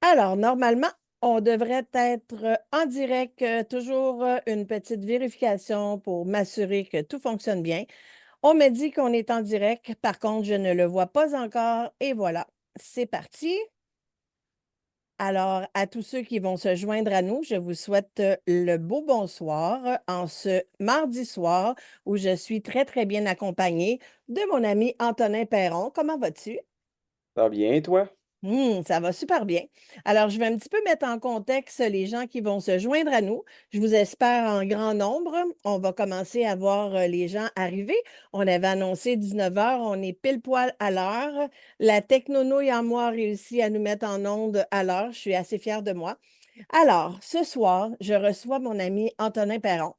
Alors, normalement, on devrait être en direct, toujours une petite vérification pour m'assurer que tout fonctionne bien. On me dit qu'on est en direct, par contre, je ne le vois pas encore et voilà, c'est parti. Alors, à tous ceux qui vont se joindre à nous, je vous souhaite le beau bonsoir en ce mardi soir où je suis très, très bien accompagnée de mon ami Antonin Perron. Comment vas-tu? Ça va bien, toi? Ça va super bien. Alors, je vais un petit peu mettre en contexte les gens qui vont se joindre à nous. Je vous espère en grand nombre. On va commencer à voir les gens arriver. On avait annoncé 19 heures. On est pile poil à l'heure. La technonouille en moi a réussi à nous mettre en onde à l'heure. Je suis assez fière de moi. Alors, ce soir, je reçois mon ami Antonin Perron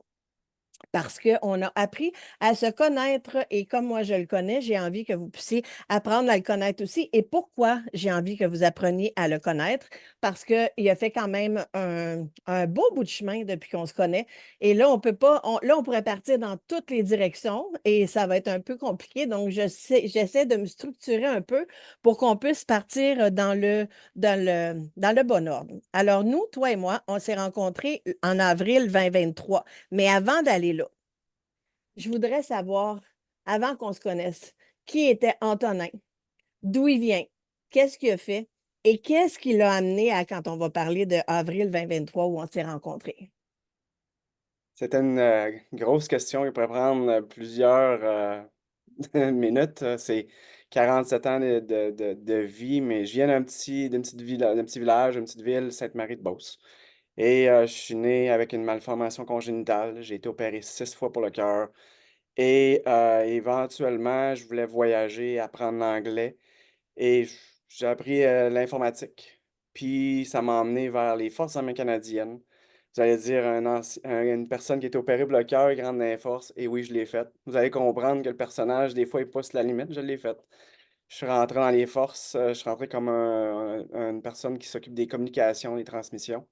parce qu'on a appris à se connaître et comme moi je le connais, j'ai envie que vous puissiez apprendre à le connaître aussi. Et pourquoi j'ai envie que vous appreniez à le connaître? Parce qu'il a fait quand même un beau bout de chemin depuis qu'on se connaît. Et là, on peut pas, là, on pourrait partir dans toutes les directions et ça va être un peu compliqué. Donc, j'essaie de me structurer un peu pour qu'on puisse partir dans le bon ordre. Alors, nous, toi et moi, on s'est rencontrés en avril 2023. Mais avant d'aller là, je voudrais savoir, avant qu'on se connaisse, qui était Antonin, d'où il vient, qu'est-ce qu'il a fait et qu'est-ce qui l'a amené à quand on va parler de avril 2023 où on s'est rencontrés. C'était une grosse question qui pourrait prendre plusieurs minutes. C'est 47 ans de vie, mais je viens d'un petit village, d'une petite ville, Sainte-Marie-de-Beauce. Et je suis né avec une malformation congénitale. J'ai été opéré 6 fois pour le cœur. Et éventuellement, je voulais voyager, apprendre l'anglais. Et j'ai appris l'informatique. Puis ça m'a emmené vers les Forces armées canadiennes. Vous allez dire une personne qui était opérée pour le cœur, grande dans les forces, et oui, je l'ai fait. Vous allez comprendre que le personnage, des fois, il pousse la limite, je l'ai fait. Je suis rentré dans les forces, je suis rentré comme une personne qui s'occupe des communications, des transmissions.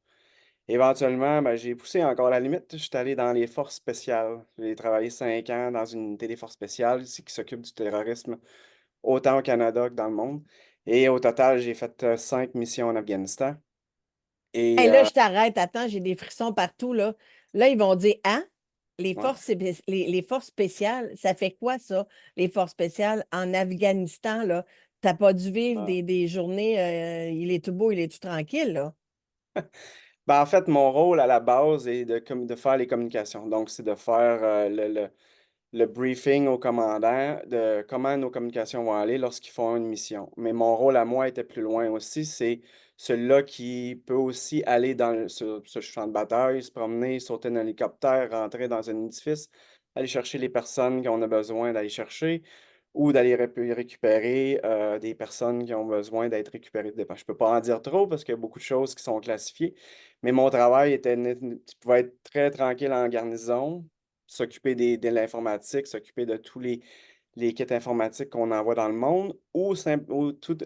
Éventuellement, ben, j'ai poussé encore la limite. Je suis allé dans les forces spéciales. J'ai travaillé 5 ans dans une unité des forces spéciales ici qui s'occupe du terrorisme autant au Canada que dans le monde. Et au total, j'ai fait 5 missions en Afghanistan. Et Hey, là, je t'arrête, attends, j'ai des frissons partout, là. Là, ils vont dire, hein? ouais, Les forces spéciales, ça fait quoi, ça? Les forces spéciales en Afghanistan, là? T'as pas dû vivre ah. des journées, il est tout beau, il est tout tranquille, là. Ben, en fait, mon rôle à la base est de faire les communications. Donc, c'est de faire le briefing au commandant de comment nos communications vont aller lorsqu'ils font une mission. Mais mon rôle à moi était plus loin aussi. C'est celui-là qui peut aussi aller sur ce champ de bataille, se promener, sauter un hélicoptère, rentrer dans un édifice, aller chercher les personnes qu'on a besoin d'aller chercher ou d'aller récupérer des personnes qui ont besoin d'être récupérées. Je ne peux pas en dire trop parce qu'il y a beaucoup de choses qui sont classifiées, mais mon travail pouvait être très tranquille en garnison, s'occuper de l'informatique, s'occuper de tous les kits informatiques qu'on envoie dans le monde, ou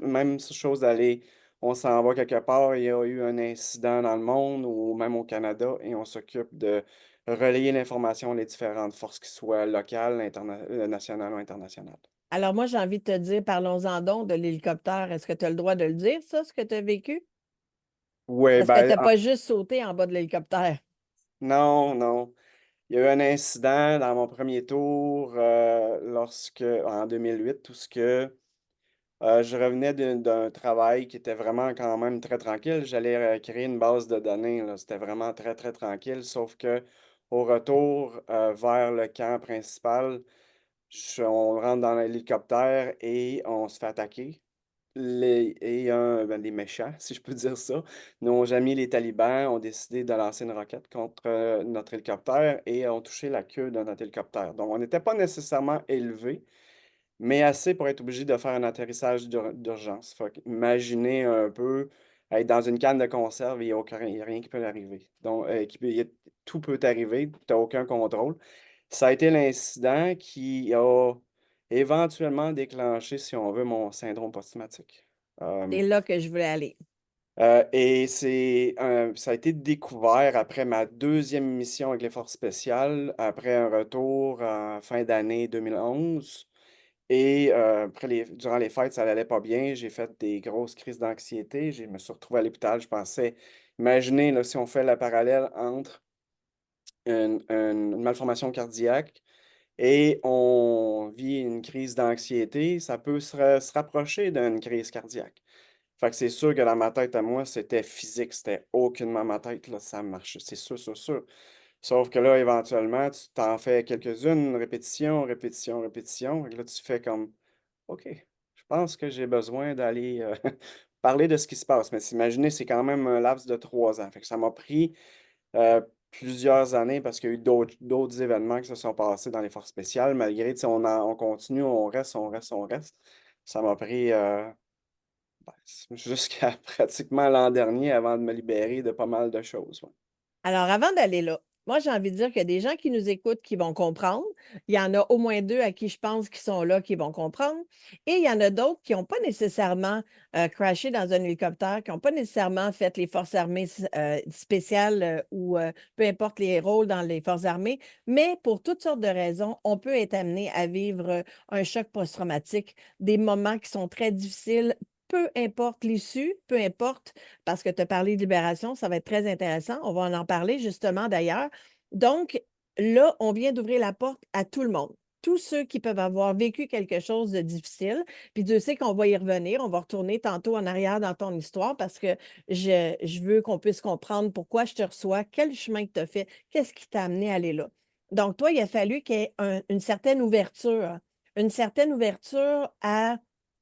même chose d'aller, on s'en va quelque part, il y a eu un incident dans le monde ou même au Canada, et on s'occupe de relayer l'information les différentes forces, qui soient locales, nationales ou internationales. Alors moi, j'ai envie de te dire, parlons-en donc de l'hélicoptère. Est-ce que tu as le droit de le dire, ça, ce que tu as vécu? Oui, Parce que tu ben, n'as pas juste sauté en bas de l'hélicoptère. non, non. Il y a eu un incident dans mon premier tour en 2008 où je revenais d'un travail qui était vraiment quand même très tranquille. J'allais créer une base de données, là. C'était vraiment très, très tranquille. Sauf que au retour vers le camp principal, on rentre dans l'hélicoptère et on se fait attaquer. Les méchants, si je peux dire ça, nos amis les talibans ont décidé de lancer une roquette contre notre hélicoptère et ont touché la queue de notre hélicoptère. Donc, on n'était pas nécessairement élevé, mais assez pour être obligé de faire un atterrissage d'urgence. Fait imaginez un peu être dans une canne de conserve et il y a rien qui peut arriver. Donc, tout peut arriver, tu n'as aucun contrôle. Ça a été l'incident qui a éventuellement déclenché, si on veut, mon syndrome post-traumatique. C'est là que je voulais aller. Et ça a été découvert après ma deuxième mission avec les forces spéciales, après un retour en fin d'année 2011. et après durant les fêtes, ça allait pas bien. J'ai fait des grosses crises d'anxiété. Je me suis retrouvé à l'hôpital. Je pensais imaginez là, si on fait le parallèle entre une malformation cardiaque et on vit une crise d'anxiété, ça peut se rapprocher d'une crise cardiaque. Fait que c'est sûr que dans ma tête à moi, c'était physique, c'était aucunement ma tête, là, ça marche, c'est sûr, sûr, sûr. Sauf que là, éventuellement, tu t'en fais quelques-unes, répétition, répétition, répétition. Et là, tu fais comme, OK, je pense que j'ai besoin d'aller parler de ce qui se passe. Mais imaginez, c'est quand même un laps de 3 ans. Fait que ça m'a pris plusieurs années parce qu'il y a eu d'autres événements qui se sont passés dans les forces spéciales. Malgré, tu sais, on continue, on reste, on reste, on reste. Ça m'a pris jusqu'à pratiquement l'an dernier avant de me libérer de pas mal de choses. Ouais. Alors, avant d'aller là, moi, j'ai envie de dire qu'il y a des gens qui nous écoutent qui vont comprendre. Il y en a au moins 2 à qui je pense qui sont là, qui vont comprendre. Et il y en a d'autres qui n'ont pas nécessairement crashé dans un hélicoptère, qui n'ont pas nécessairement fait les forces armées spéciales ou peu importe les rôles dans les forces armées, mais pour toutes sortes de raisons, on peut être amené à vivre un choc post-traumatique, des moments qui sont très difficiles. Peu importe l'issue, peu importe parce que tu as parlé de libération, ça va être très intéressant. On va en parler justement d'ailleurs. Donc, là, on vient d'ouvrir la porte à tout le monde. Tous ceux qui peuvent avoir vécu quelque chose de difficile. Puis Dieu sait qu'on va y revenir. On va retourner tantôt en arrière dans ton histoire parce que je veux qu'on puisse comprendre pourquoi je te reçois, quel chemin que tu as fait, qu'est-ce qui t'a amené à aller là. Donc, toi, il a fallu qu'il y ait une certaine ouverture à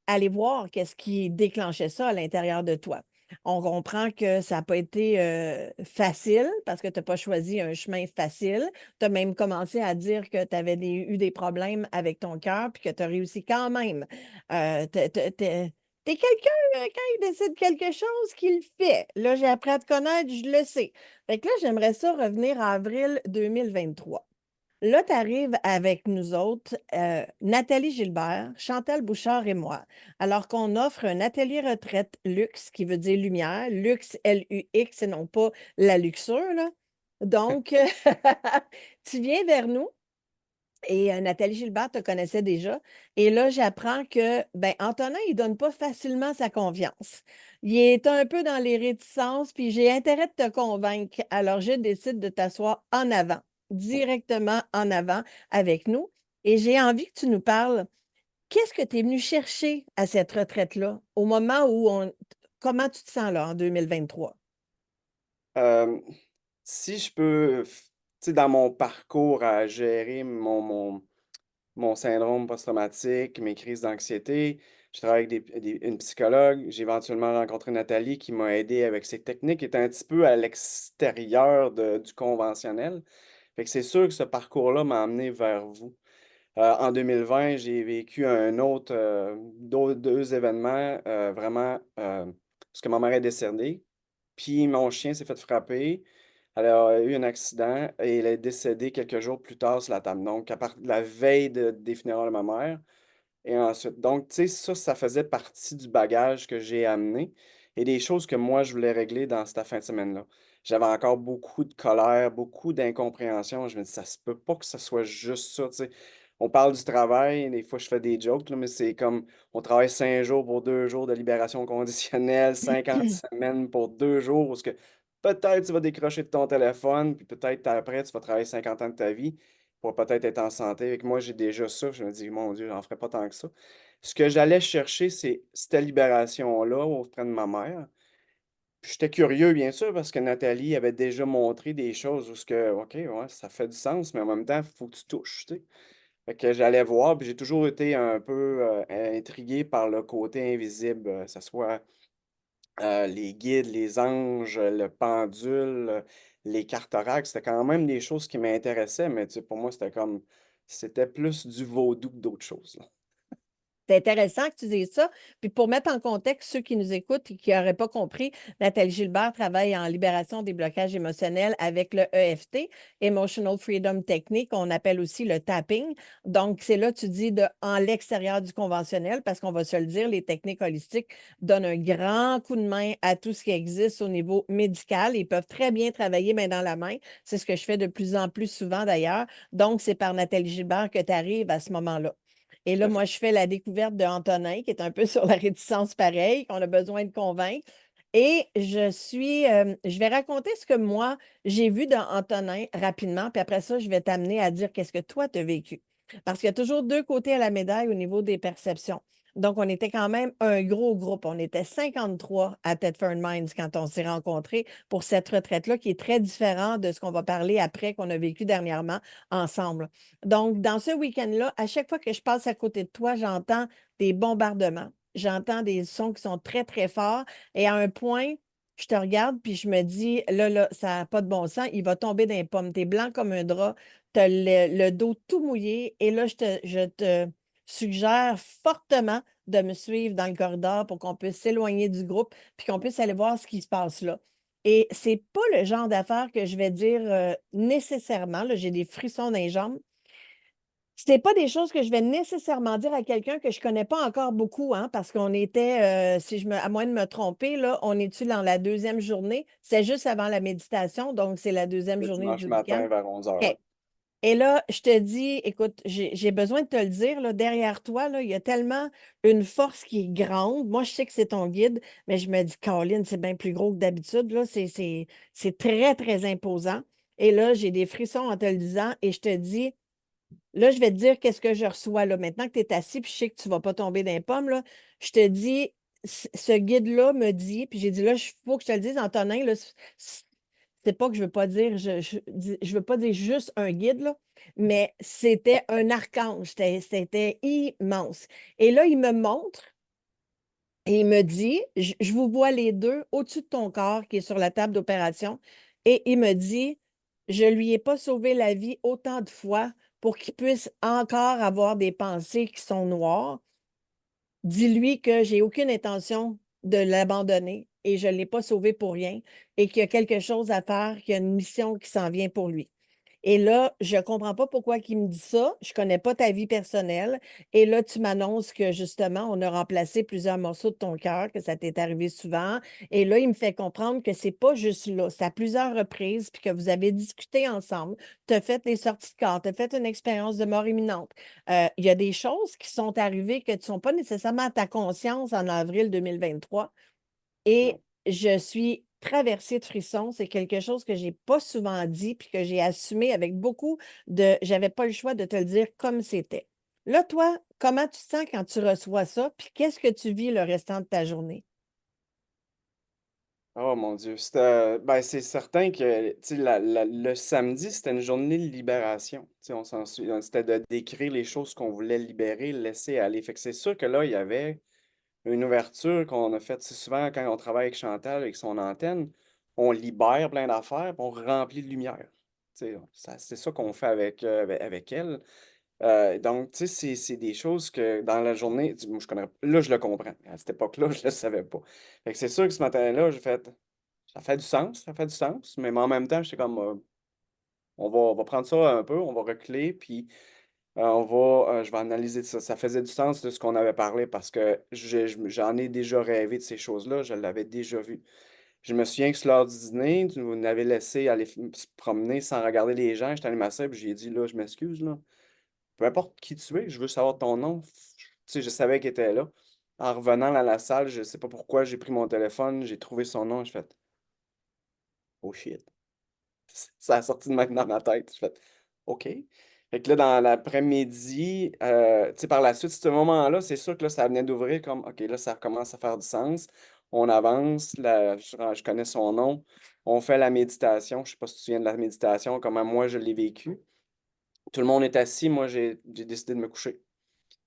aller voir qu'est-ce qui déclenchait ça à l'intérieur de toi. On comprend que ça n'a pas été facile parce que tu n'as pas choisi un chemin facile. Tu as même commencé à dire que tu avais eu des problèmes avec ton cœur puis que tu as réussi quand même. T'es quelqu'un, quand il décide quelque chose, qu'il le fait. Là, j'ai appris à te connaître, je le sais. Fait que là, j'aimerais ça revenir à avril 2023. Là, tu arrives avec nous autres, Nathalie Gilbert, Chantal Bouchard et moi, alors qu'on offre un atelier retraite luxe, qui veut dire lumière, luxe, L-U-X, et non pas la luxure, là. Donc, tu viens vers nous et Nathalie Gilbert te connaissait déjà. Et là, j'apprends que, ben, Antonin, il ne donne pas facilement sa confiance. Il est un peu dans les réticences, puis j'ai intérêt de te convaincre. Alors, je décide de t'asseoir en avant, directement en avant avec nous. Et j'ai envie que tu nous parles, qu'est-ce que tu es venu chercher à cette retraite-là, au moment où on... Comment tu te sens là en 2023? Hem, Si je peux, tu sais, dans mon parcours à gérer mon syndrome post-traumatique, mes crises d'anxiété, je travaille avec une psychologue. J'ai éventuellement rencontré Nathalie qui m'a aidé avec ses techniques, qui est un petit peu à l'extérieur du conventionnel. Fait que c'est sûr que ce parcours-là m'a amené vers vous. En 2020, j'ai vécu un autre, 2 événements, vraiment, parce que ma mère est décédée, puis mon chien s'est fait frapper. Elle a eu un accident et elle est décédée quelques jours plus tard sur la table. Donc à part la veille des funérailles de ma mère et ensuite donc tu sais, ça faisait partie du bagage que j'ai amené et des choses que moi je voulais régler dans cette fin de semaine-là. J'avais encore beaucoup de colère, beaucoup d'incompréhension. Je me dis: «Ça se peut pas que ce soit juste ça», tu sais? On parle du travail, des fois je fais des jokes là, mais c'est comme on travaille 5 jours pour 2 jours de libération conditionnelle, 50 semaines pour 2 jours où ce que peut-être tu vas décrocher de ton téléphone, puis peut-être après tu vas travailler 50 ans de ta vie pour peut-être être en santé. Avec moi, j'ai déjà ça. Je me dis: «Mon Dieu, j'en ferais pas tant que ça». Ce que j'allais chercher, c'est cette libération-là auprès de ma mère. Puis j'étais curieux, bien sûr, parce que Nathalie avait déjà montré des choses où ce que, OK, ouais, ça fait du sens, mais en même temps, il faut que tu touches, tu sais? Fait que j'allais voir, puis j'ai toujours été un peu, intrigué par le côté invisible, ça soit, les guides, les anges, le pendule, les cartes oracles. C'était quand même des choses qui m'intéressaient, mais tu sais, pour moi, c'était plus du vaudou que d'autres choses, là. C'est intéressant que tu dises ça. Puis pour mettre en contexte ceux qui nous écoutent et qui n'auraient pas compris, Nathalie Gilbert travaille en libération des blocages émotionnels avec le EFT, Emotional Freedom Technique, on appelle aussi le tapping. Donc, c'est là, tu dis, en l'extérieur du conventionnel, parce qu'on va se le dire, les techniques holistiques donnent un grand coup de main à tout ce qui existe au niveau médical. Ils peuvent très bien travailler main dans la main. C'est ce que je fais de plus en plus souvent d'ailleurs. Donc, c'est par Nathalie Gilbert que tu arrives à ce moment-là. Et tout là, à fait. moi, je fais la découverte de Antonin, qui est un peu sur la réticence pareil, qu'on a besoin de convaincre. Et je vais raconter ce que moi, j'ai vu dans Antonin rapidement, puis après ça, je vais t'amener à dire qu'est-ce que toi, tu as vécu. Parce qu'il y a toujours deux côtés à la médaille au niveau des perceptions. Donc, on était quand même un gros groupe. On était 53 à Thetford Mines quand on s'est rencontrés pour cette retraite-là, qui est très différent de ce qu'on va parler après, qu'on a vécu dernièrement ensemble. Donc, dans ce week-end-là, à chaque fois que je passe à côté de toi, j'entends des bombardements. J'entends des sons qui sont très, très forts. Et à un point, je te regarde, puis je me dis, là, ça n'a pas de bon sens, il va tomber dans les pommes. T'es blanc comme un drap, t'as le dos tout mouillé. Et là, je te suggère fortement de me suivre dans le corridor pour qu'on puisse s'éloigner du groupe, puis qu'on puisse aller voir ce qui se passe là. Et c'est pas le genre d'affaires que je vais dire nécessairement. Là, j'ai des frissons dans les jambes. C'est pas des choses que je vais nécessairement dire à quelqu'un que je connais pas encore beaucoup, hein, parce qu'on était, si je me, à moins de me tromper, là, on est-tu dans la deuxième journée? C'est juste avant la méditation, donc c'est la deuxième Le journée dimanche du week-end. matin vers 11 h, OK. ouais. Et là, je te dis, écoute, j'ai besoin de te le dire, là, derrière toi, là, il y a tellement une force qui est grande. Moi, je sais que c'est ton guide, mais je me dis, Caroline, c'est bien plus gros que d'habitude, là. C'est très, très imposant. Et là, j'ai des frissons en te le disant, et je te dis, là, je vais te dire qu'est-ce que je reçois là. Maintenant que tu es assis, puis je sais que tu ne vas pas tomber dans les pommes, là, je te dis, ce guide-là me dit, puis j'ai dit là, il faut que je te le dise, Antonin, là, c'est pas que je veux pas dire, je veux pas dire juste un guide, là, mais c'était un archange, c'était immense. Et là, il me montre et il me dit, je vous vois les deux au-dessus de ton corps qui est sur la table d'opération, et il me dit, je lui ai pas sauvé la vie autant de fois pour qu'il puisse encore avoir des pensées qui sont noires. Dis-lui que j'ai aucune intention de l'abandonner et je ne l'ai pas sauvé pour rien et qu'il y a quelque chose à faire, qu'il y a une mission qui s'en vient pour lui. Et là, je ne comprends pas pourquoi il me dit ça. Je ne connais pas ta vie personnelle. Et là, tu m'annonces que justement, on a remplacé plusieurs morceaux de ton cœur, que ça t'est arrivé souvent. Et là, il me fait comprendre que c'est pas juste là. C'est à plusieurs reprises, puis que vous avez discuté ensemble. Tu as fait des sorties de corps, tu as fait une expérience de mort imminente. Il y a des choses qui sont arrivées que tu ne sont pas nécessairement à ta conscience en avril 2023. Et Non. je suis traversée de frissons. C'est quelque chose que je n'ai pas souvent dit, puis que j'ai assumé avec beaucoup de. J'avais pas le choix de te le dire comme c'était. Là, toi, comment tu te sens quand tu reçois ça? Puis qu'est-ce que tu vis le restant de ta journée? Oh mon Dieu, ben, c'est certain que tu sais, le samedi, c'était une journée de libération. Tu sais, on s'en souvient, c'était de décrire les choses qu'on voulait libérer, laisser aller. Fait que c'est sûr que là, il y avait une ouverture qu'on a faite. C'est souvent quand on travaille avec Chantal, avec son antenne, on libère plein d'affaires, puis on remplit de lumière. Tu sais, c'est ça qu'on fait avec elle. Donc, tu sais, c'est des choses que dans la journée, moi, je connais, là, je le comprends. À cette époque-là, je le savais pas. Fait que c'est sûr que ce matin-là, j'ai fait, ça fait du sens, ça fait du sens, mais en même temps, j'étais comme, on va prendre ça un peu, on va reculer, puis je vais analyser ça. Ça faisait du sens de ce qu'on avait parlé parce que j'en ai déjà rêvé de ces choses-là, je l'avais déjà vu. Je me souviens que sur l'heure du dîner, tu nous avais laissé aller se promener sans regarder les gens. J'étais allé m'asseoir, puis j'ai dit, là, je m'excuse, là. Peu importe qui tu es, je veux savoir ton nom. Tu sais, je savais qu'il était là. En revenant à la salle, je sais pas pourquoi, j'ai pris mon téléphone, j'ai trouvé son nom, j'ai fait oh shit. Ça a sorti de même dans ma tête. J'ai fait OK. Fait que là, dans l'après-midi, tu sais, par la suite, ce moment-là, c'est sûr que là, ça venait d'ouvrir comme OK, là, ça commence à faire du sens. On avance, là, je connais son nom. On fait la méditation. Je sais pas si tu te souviens de la méditation, comment moi je l'ai vécu. Tout le monde est assis, moi j'ai décidé de me coucher.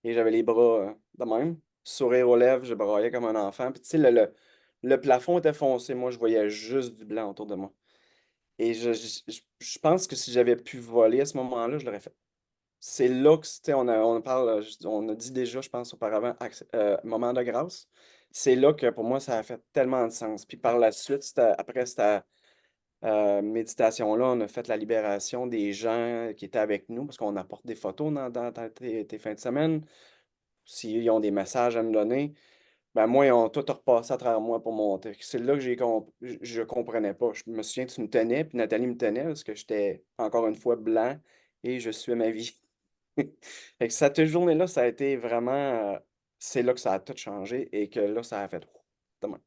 Et j'avais les bras de même, sourire aux lèvres, je braillais comme un enfant. Puis tu sais, le plafond était foncé, moi je voyais juste du blanc autour de moi. Et je pense que si j'avais pu voler à ce moment-là, je l'aurais fait. C'est là que, tu sais, on parle, on a dit déjà, je pense, auparavant, moment de grâce. C'est là que pour moi, ça a fait tellement de sens. Puis par la suite, après cette méditation-là, on a fait la libération des gens qui étaient avec nous, parce qu'on apporte des photos dans tes fins de semaine. S'ils ont des messages à me donner, ben moi, ils ont tout repassé à travers moi pour monter. C'est là que je comprenais pas. Je me souviens que tu me tenais, puis Nathalie me tenait, parce que j'étais encore une fois blanc et je suivais ma vie. Fait que cette journée-là, ça a été vraiment, c'est là que ça a tout changé et que là, ça a fait de même.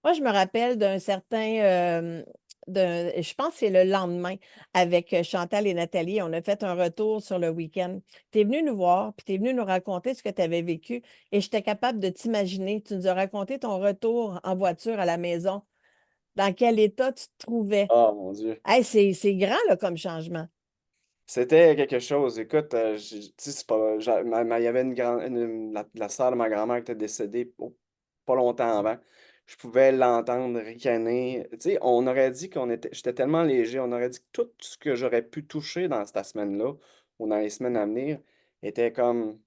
Moi, je me rappelle d'un certain, je pense que c'est le lendemain avec, Chantal et Nathalie, on a fait un retour sur le week-end. Tu es venue nous voir, puis tu es venue nous raconter ce que tu avais vécu et j'étais capable de t'imaginer. Tu nous as raconté ton retour en voiture à la maison, dans quel état tu te trouvais. Oh mon Dieu! Hey, c'est grand là, comme changement. C'était quelque chose. Écoute, j'ai tu sais, c'est pas j'a ma il y avait une grand une la sœur de ma grand-mère qui était décédée pas longtemps avant. Je pouvais l'entendre ricaner. Tu sais, on aurait dit qu'on était j'étais tellement léger, on aurait dit que tout ce que j'aurais pu toucher dans cette semaine-là ou dans les semaines à venir était comme,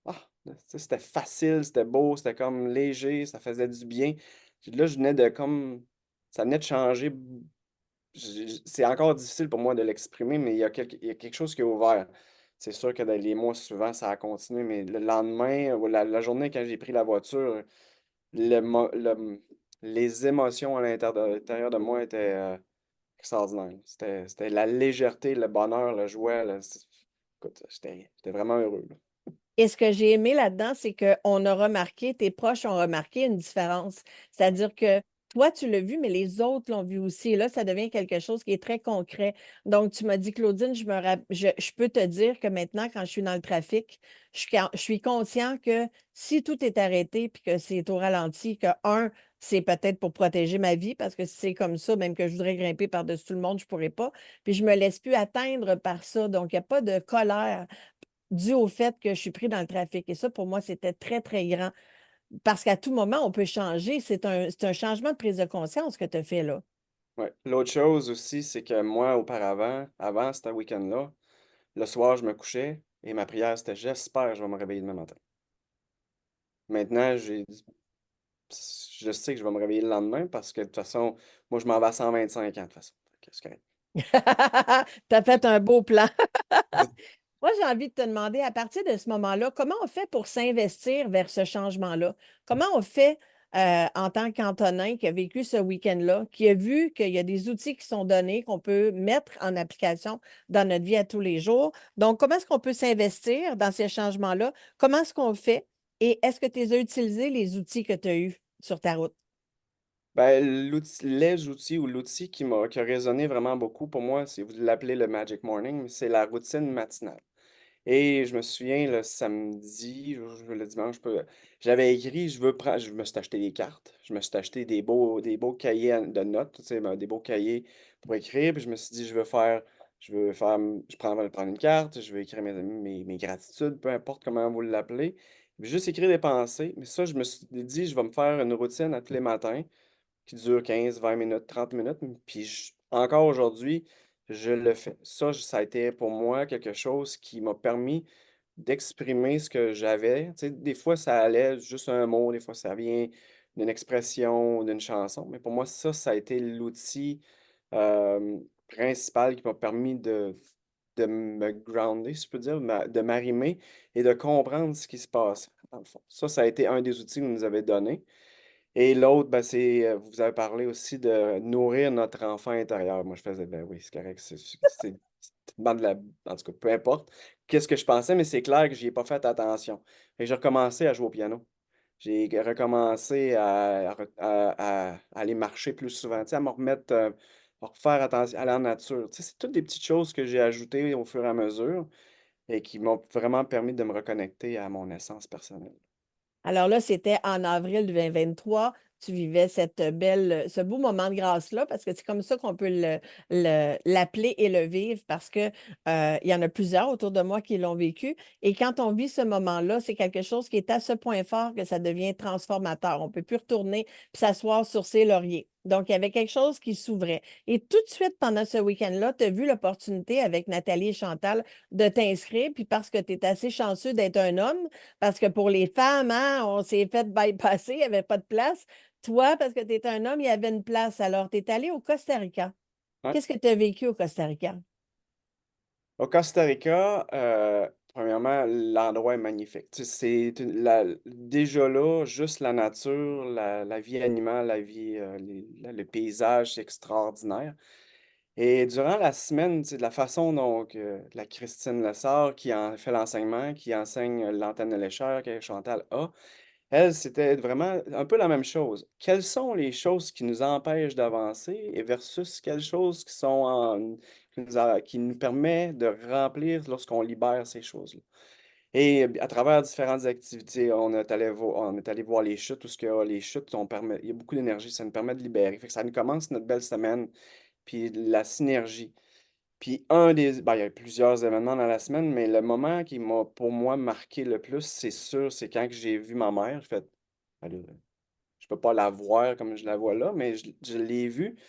ah, tu sais, c'était facile, c'était beau, c'était comme léger, ça faisait du bien. Puis là, je venais de comme ça venait de changer. C'est encore difficile pour moi de l'exprimer, mais il y a quelque chose qui est ouvert. C'est sûr que dans les mois suivants, ça a continué, mais le lendemain ou la journée quand j'ai pris la voiture, le mo le mmh, les émotions à l'intérieur de moi étaient, extraordinaires. C'était la légèreté, le bonheur, la joie, là, écoute, j'étais vraiment heureux, là. Et ce que j'ai aimé là-dedans, c'est qu'on a remarqué, tes proches ont remarqué une différence. C'est-à-dire que toi, tu l'as vu, mais les autres l'ont vu aussi. Et là, ça devient quelque chose qui est très concret. Donc, tu m'as dit, Claudine, je peux te dire que maintenant, quand je suis dans le trafic, je suis conscient que si tout est arrêté puis que c'est au ralenti, que c'est peut-être pour protéger ma vie, parce que si c'est comme ça, même que je voudrais grimper par-dessus tout le monde, je ne pourrais pas. Puis je me laisse plus atteindre par ça. Donc, il n'y a pas de colère dû au fait que je suis pris dans le trafic et ça, pour moi, c'était très, très grand parce qu'à tout moment, on peut changer. C'est un changement de prise de conscience que tu as fait là. Ouais. L'autre chose aussi, c'est que moi, auparavant, avant ce week-end-là, le soir, je me couchais et ma prière, c'était: «J'espère que je vais me réveiller demain matin». Maintenant, je sais que je vais me réveiller le lendemain parce que de toute façon, moi, je m'en vais à 125 ans de toute façon. Fait que c'est correct. Tu as fait un beau plan. Moi, j'ai envie de te demander, à partir de ce moment-là, comment on fait pour s'investir vers ce changement-là? Comment on fait en tant qu'Antonin qui a vécu ce week-end-là, qui a vu qu'il y a des outils qui sont donnés, qu'on peut mettre en application dans notre vie à tous les jours? Donc, comment est-ce qu'on peut s'investir dans ces changements-là? Comment est-ce qu'on fait? Et est-ce que tu as utilisé les outils que tu as eus sur ta route? Ben, les outils ou l'outil qui a résonné vraiment beaucoup pour moi, c'est vous l'appelez le Magic Morning, mais c'est la routine matinale. Et je me souviens le samedi, le dimanche, j'avais écrit, je me suis acheté des cartes, je me suis acheté des beaux cahiers de notes, tu sais, des beaux cahiers pour écrire, puis je me suis dit, je prendre une carte, je vais écrire mes gratitudes, peu importe comment vous l'appelez, puis juste écrire des pensées. Mais ça, je me suis dit, je vais me faire une routine à tous les matins qui dure 15, 20 minutes, 30 minutes, puis encore aujourd'hui, je le fais. Ça a été pour moi quelque chose qui m'a permis d'exprimer ce que j'avais. Tu sais, des fois, ça allait juste un mot, des fois, ça vient d'une expression, d'une chanson, mais pour moi, ça a été l'outil principal qui m'a permis de me grounder, si je peux dire, de m'arrimer et de comprendre ce qui se passe, dans le fond. Ça a été un des outils que vous nous avez donné. Et l'autre, ben, vous avez parlé aussi de nourrir notre enfant intérieur. Moi, je faisais: «Ben oui, c'est correct, c'est tellement de la» en tout cas, peu importe qu'est-ce que je pensais, mais c'est clair que j'y ai pas fait attention. Fait que j'ai recommencé à jouer au piano. J'ai recommencé à aller marcher plus souvent, tu sais, à me remettre, à refaire attention à la nature. Tu sais, c'est toutes des petites choses que j'ai ajoutées au fur et à mesure et qui m'ont vraiment permis de me reconnecter à mon essence personnelle. Alors là, c'était en avril 2023. Tu vivais ce beau moment de grâce-là, parce que c'est comme ça qu'on peut l'appeler et le vivre, parce que il y en a plusieurs autour de moi qui l'ont vécu. Et quand on vit ce moment-là, c'est quelque chose qui est à ce point fort que ça devient transformateur. On ne peut plus retourner puis s'asseoir sur ses lauriers. Donc, il y avait quelque chose qui s'ouvrait. Et tout de suite, pendant ce week-end-là, tu as vu l'opportunité avec Nathalie et Chantal de t'inscrire. Puis parce que tu es assez chanceux d'être un homme, parce que pour les femmes, hein, on s'est fait bypasser, il n'y avait pas de place. Toi, parce que tu es un homme, il y avait une place. Alors, tu es allé au Costa Rica. Ouais. Qu'est-ce que tu as vécu au Costa Rica? Au Costa Rica, premièrement, l'endroit est magnifique. Tu sais, c'est une la déjà là, juste la nature, la vie animale, la vie, le paysage, c'est extraordinaire Et durant la semaine, tu sais, de la façon dont la Christine Lessard, qui en fait l'enseignement, qui enseigne l'antenne de lécheur que Chantal a, elle, c'était vraiment un peu la même chose. Quelles sont les choses qui nous empêchent d'avancer et versus quelles choses qui sont qui nous permet de remplir lorsqu'on libère ces choses-là? Et à travers différentes activités, on est allé voir les chutes, où ce que les chutes, il y a beaucoup d'énergie, ça nous permet de libérer. Fait que ça nous commence notre belle semaine, puis la synergie. Puis il y a plusieurs événements dans la semaine, mais le moment qui m'a, pour moi, marqué le plus, c'est sûr, c'est quand que j'ai vu ma mère. J'ai fait, «Ben là, je peux pas la voir comme je la vois là, mais je l'ai vue. Puis,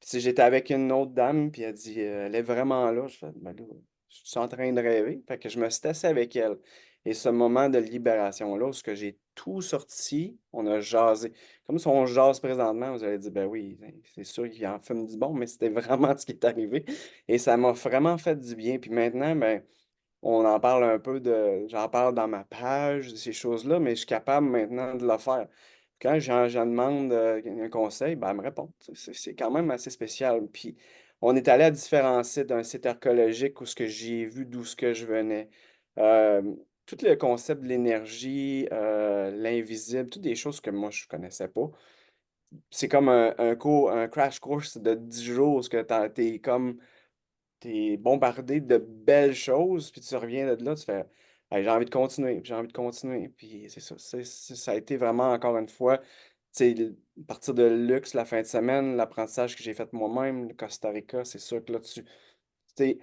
tu sais, j'étais avec une autre dame, puis elle dit, elle est vraiment là. Je fais, ben là, je suis en train de rêver. Fait que je me suis assis avec elle. Et ce moment de libération-là, où ce que j'ai tout sorti, on a jasé. Comme si on jase présentement, vous allez dire, ben oui, ben, c'est sûr qu'il en fume du bon, mais c'était vraiment ce qui est arrivé. Et ça m'a vraiment fait du bien. Puis maintenant, ben, on en parle un peu j'en parle dans ma page, de ces choses-là, mais je suis capable maintenant de le faire. Quand j'en demande un conseil, ben, elle me répond. C'est quand même assez spécial. Puis, on est allé à différents sites, un site archéologique où ce que j'ai vu d'où ce que je venais. Euh, Tout le concept de l'énergie, l'invisible, toutes des choses que moi je connaissais pas. C'est comme un cours, un crash course de 10 jours, où ce que t'es comme t'es bombardé de belles choses, puis tu reviens de là, tu fais hey, j'ai envie de continuer, puis j'ai envie de continuer. Puis c'est ça. Ça a été vraiment, encore une fois, tu sais, partir de luxe la fin de semaine, l'apprentissage que j'ai fait moi-même, le Costa Rica, c'est sûr que là-dessus, tu sais,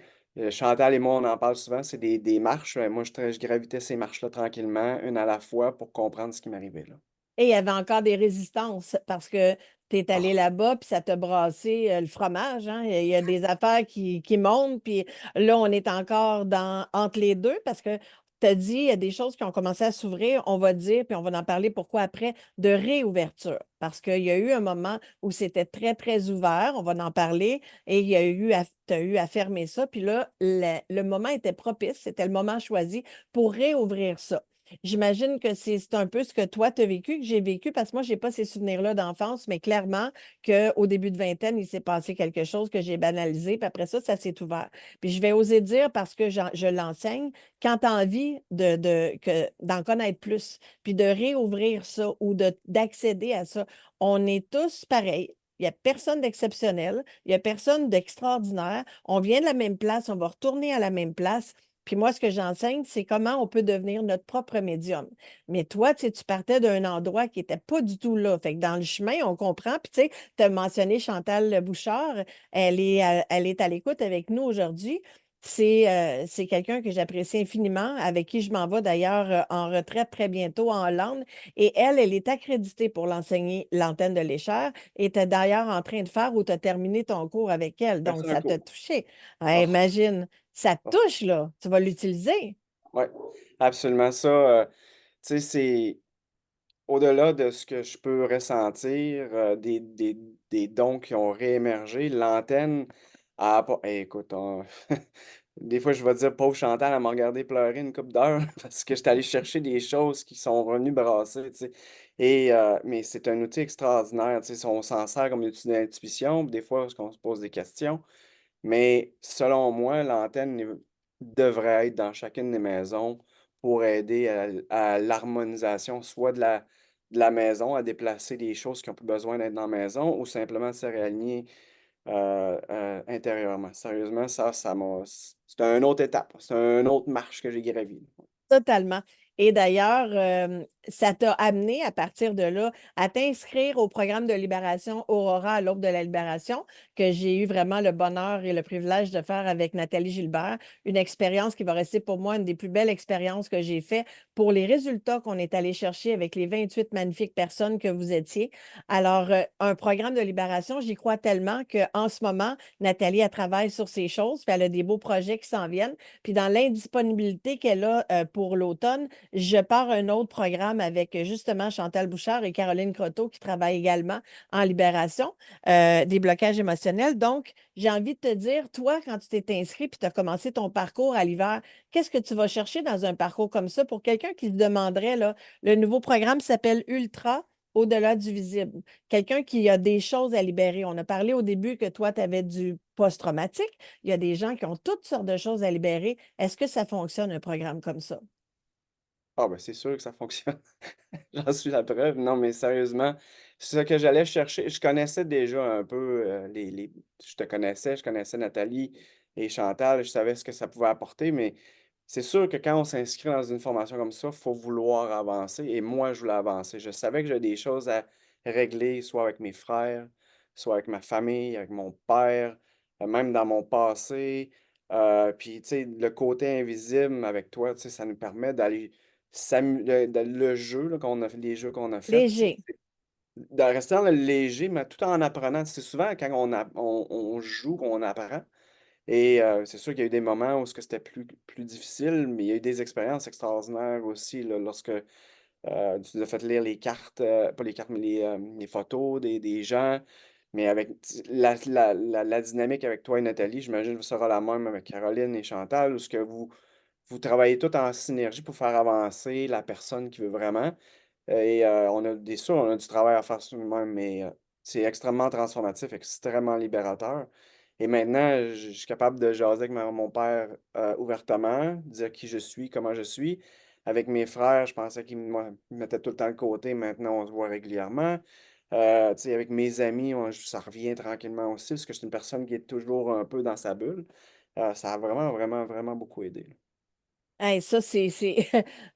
Chantal et moi, on en parle souvent, c'est des marches. Moi, je gravitais ces marches-là tranquillement, une à la fois, pour comprendre ce qui m'arrivait là. Et il y avait encore des résistances parce que tu es allé Ah, là-bas, puis ça t'a brassé le fromage. Hein? Il y a des affaires qui montent, puis là, on est encore entre les deux parce que tu as dit, il y a des choses qui ont commencé à s'ouvrir, on va dire, puis on va en parler pourquoi après, de réouverture. Parce qu'il y a eu un moment où c'était très, très ouvert, on va en parler, et tu as eu à fermer ça, puis là, le moment était propice, c'était le moment choisi pour réouvrir ça. J'imagine que c'est un peu ce que toi, tu as vécu, que j'ai vécu, parce que moi, je n'ai pas ces souvenirs-là d'enfance, mais clairement qu'au début de vingtaine, il s'est passé quelque chose que j'ai banalisé, puis après ça, ça s'est ouvert. Puis je vais oser dire, parce que je l'enseigne, quand tu as envie d'en connaître plus, puis de réouvrir ça ou d'accéder à ça, on est tous pareils. Il n'y a personne d'exceptionnel, il n'y a personne d'extraordinaire. On vient de la même place, on va retourner à la même place. Puis moi, ce que j'enseigne, c'est comment on peut devenir notre propre médium. Mais toi, tu sais, tu partais d'un endroit qui n'était pas du tout là. Fait que dans le chemin, on comprend. Puis tu sais, tu as mentionné Chantal Bouchard. Elle est à l'écoute avec nous aujourd'hui. C'est quelqu'un que j'apprécie infiniment, avec qui je m'en vais d'ailleurs en retraite très bientôt en Hollande. Et elle est accréditée pour l'enseigner l'antenne de l'échelle et tu es d'ailleurs en train de faire ou tu as terminé ton cours avec elle. c'est Donc, un ça t'a cours. touché. Ouais, Ah, imagine. Ça te ah, touche, là. Tu vas l'utiliser. ouais, absolument ça. Tu sais, c'est au-delà de ce que je peux ressentir, des dons qui ont réémergé, l'antenne a pas écoute, des fois, je vais dire: «Pauvre Chantal, elle m'a regardé pleurer une couple d'heures» parce que j'étais allé chercher des choses qui sont venues brasser, tu sais? Mais c'est un outil extraordinaire, tu sais? Si on s'en sert comme outil d'intuition, puis des fois, parce qu'on se pose des questions, mais selon moi, devrait être dans chacune des maisons pour aider à l'harmonisation, soit de la maison, à déplacer des choses qui ont plus besoin d'être dans la maison ou simplement de se réaligner intérieurement. Sérieusement, c'est une autre étape, c'est une autre marche que j'ai gravie. Totalement. Et d'ailleurs, ça t'a amené à partir de là à t'inscrire au programme de libération Aurora à l'aube de la libération, que j'ai eu vraiment le bonheur et le privilège de faire avec Nathalie Gilbert. Une expérience qui va rester pour moi une des plus belles expériences que j'ai fait pour les résultats qu'on est allé chercher avec les 28 magnifiques personnes que vous étiez. Alors, un programme de libération, j'y crois tellement qu'en ce moment, Nathalie, elle travaille sur ces choses, puis elle a des beaux projets qui s'en viennent. Puis dans l'indisponibilité qu'elle a pour l'automne, je pars un autre programme avec justement Chantal Bouchard et Caroline Croteau qui travaillent également en libération des blocages émotionnels. Donc, j'ai envie de te dire, toi, quand tu t'es inscrit puis tu as commencé ton parcours à l'hiver, qu'est-ce que tu vas chercher dans un parcours comme ça pour quelqu'un qui se demanderait, là, le nouveau programme s'appelle Ultra. au-delà du visible. Quelqu'un qui a des choses à libérer. On a parlé au début que toi, tu avais du post-traumatique. Il y a des gens qui ont toutes sortes de choses à libérer. Est-ce que ça fonctionne, un programme comme ça? Ah ben c'est sûr que ça fonctionne. J'en suis la preuve. Non, mais sérieusement, c'est ce que j'allais chercher. Je connaissais déjà un peu je te connaissais, je connaissais Nathalie et Chantal, je savais ce que ça pouvait apporter, mais c'est sûr que quand on s'inscrit dans une formation comme ça, il faut vouloir avancer. Et moi, je voulais avancer. Je savais que j'avais des choses à régler, soit avec mes frères, soit avec ma famille, avec mon père, même dans mon passé. Puis, tu sais, le côté invisible avec toi, tu sais, ça nous permet d'aller le jeu là, qu'on a fait, les jeux qu'on a faits, Léger. de rester dans le léger, mais tout en apprenant. C'est souvent quand on joue qu'on apprend. Et c'est sûr qu'il y a eu des moments où c'était plus difficile, mais il y a eu des expériences extraordinaires aussi là, lorsque tu nous as fait lire les cartes, pas les cartes, mais les photos des gens. Mais avec la dynamique avec toi et Nathalie, j'imagine que ce sera la même avec Caroline et Chantal, où ce que vous travaillez tout en synergie pour faire avancer la personne qui veut vraiment. Et on a du travail à faire sur nous-mêmes, mais c'est extrêmement transformatif, extrêmement libérateur. Et maintenant, je suis capable de jaser avec mon père ouvertement, dire qui je suis, comment je suis. Avec mes frères, je pensais qu'ils me mettaient tout le temps de côté. Maintenant, on se voit régulièrement. Tu sais, avec mes amis, ça revient tranquillement aussi, parce que je suis une personne qui est toujours un peu dans sa bulle. Ça a vraiment, vraiment, vraiment beaucoup aidé. Hey, ça, c'est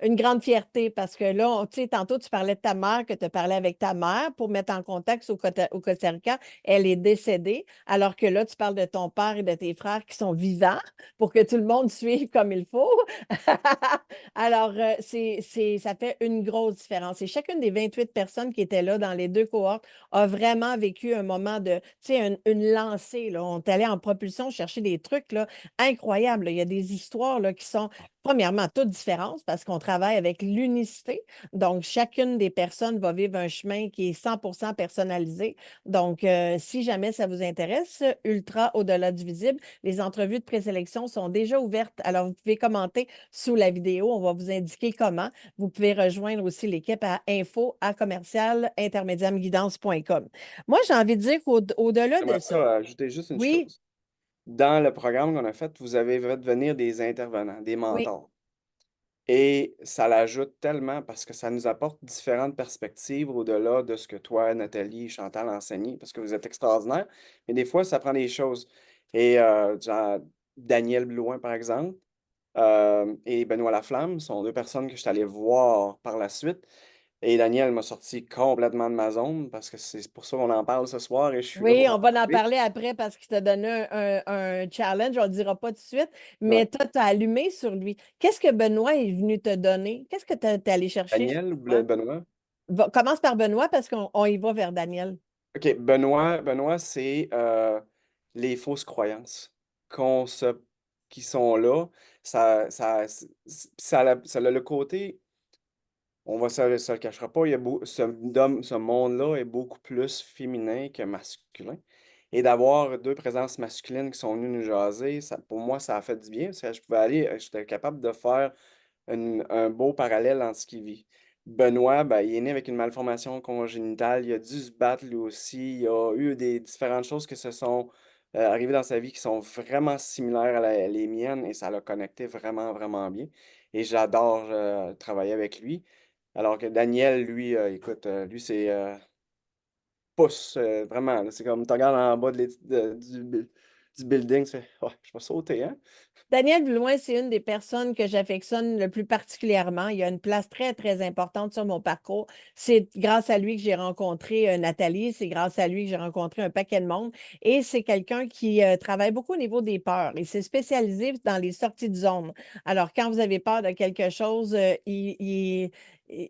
une grande fierté parce que là, tu sais, tantôt, tu parlais de ta mère, que tu parlais avec ta mère pour mettre en contexte au Costa Rica. Elle est décédée, alors que là, tu parles de ton père et de tes frères qui sont vivants pour que tout le monde suive comme il faut. Alors, ça fait une grosse différence. Et chacune des 28 personnes qui étaient là dans les deux cohortes a vraiment vécu un moment de, tu sais, une lancée, là. On est allé en propulsion chercher des trucs, là, incroyables, là. Il y a des histoires, là, qui sont premièrement, toute différence parce qu'on travaille avec l'unicité. Donc, chacune des personnes va vivre un chemin qui est 100% personnalisé. Donc, si jamais ça vous intéresse, Ultra au-delà du visible, les entrevues de présélection sont déjà ouvertes. Alors, vous pouvez commenter sous la vidéo. On va vous indiquer comment. Vous pouvez rejoindre aussi l'équipe à info@commercial-intermédiaire-guidance.com. Moi, j'ai envie de dire qu'au-delà de J'aimerais ça, ça ajouter juste une oui, chose. Dans le programme qu'on a fait, vous avez fait venir des intervenants, des oui, mentors. Et ça l'ajoute tellement parce que ça nous apporte différentes perspectives au-delà de ce que toi, Nathalie et Chantal enseignez, parce que vous êtes extraordinaires. Mais des fois, ça prend des choses. Et genre, Daniel Blouin, par exemple, et Benoît Laflamme sont deux personnes que je suis allé voir par la suite. Et Daniel m'a sorti complètement de ma zone parce que c'est pour ça qu'on en parle ce soir et je suis là oui, pour en on va en parler. parler après parce qu'il t'a donné un challenge, on ne le dira pas tout de suite, mais Ouais. toi, tu as allumé sur lui. Qu'est-ce que Benoît est venu te donner? Qu'est-ce que tu es allé chercher chez Daniel ou Benoît? Benoît? Commence par Benoît parce qu'on y va vers Daniel. OK, Benoît, c'est les fausses croyances qu'on se qui sont là. Ça a le côté, on va se le cachera pas, il y a ce monde-là est beaucoup plus féminin que masculin. Et d'avoir 2 présences masculines qui sont venues nous jaser, ça pour moi, ça a fait du bien parce que je pouvais aller j'étais capable de faire un beau parallèle entre ce qu'il vit. Benoît, ben, il est né avec une malformation congénitale. Il a dû se battre lui aussi. Il a eu des différentes choses qui se sont arrivées dans sa vie qui sont vraiment similaires à les miennes et ça l'a connecté vraiment, vraiment bien. Et j'adore travailler avec lui. Alors que Daniel, lui, écoute, lui, c'est pouce, vraiment. Là, c'est comme tu regardes en bas du building, tu fais, oh, je vais sauter, hein? Daniel Blouin, c'est une des personnes que j'affectionne le plus particulièrement. Il a une place très, très importante sur mon parcours. C'est grâce à lui que j'ai rencontré Nathalie. C'est grâce à lui que j'ai rencontré un paquet de monde. Et c'est quelqu'un qui travaille beaucoup au niveau des peurs. Il s'est spécialisé dans les sorties de zone. Alors, quand vous avez peur de quelque chose, il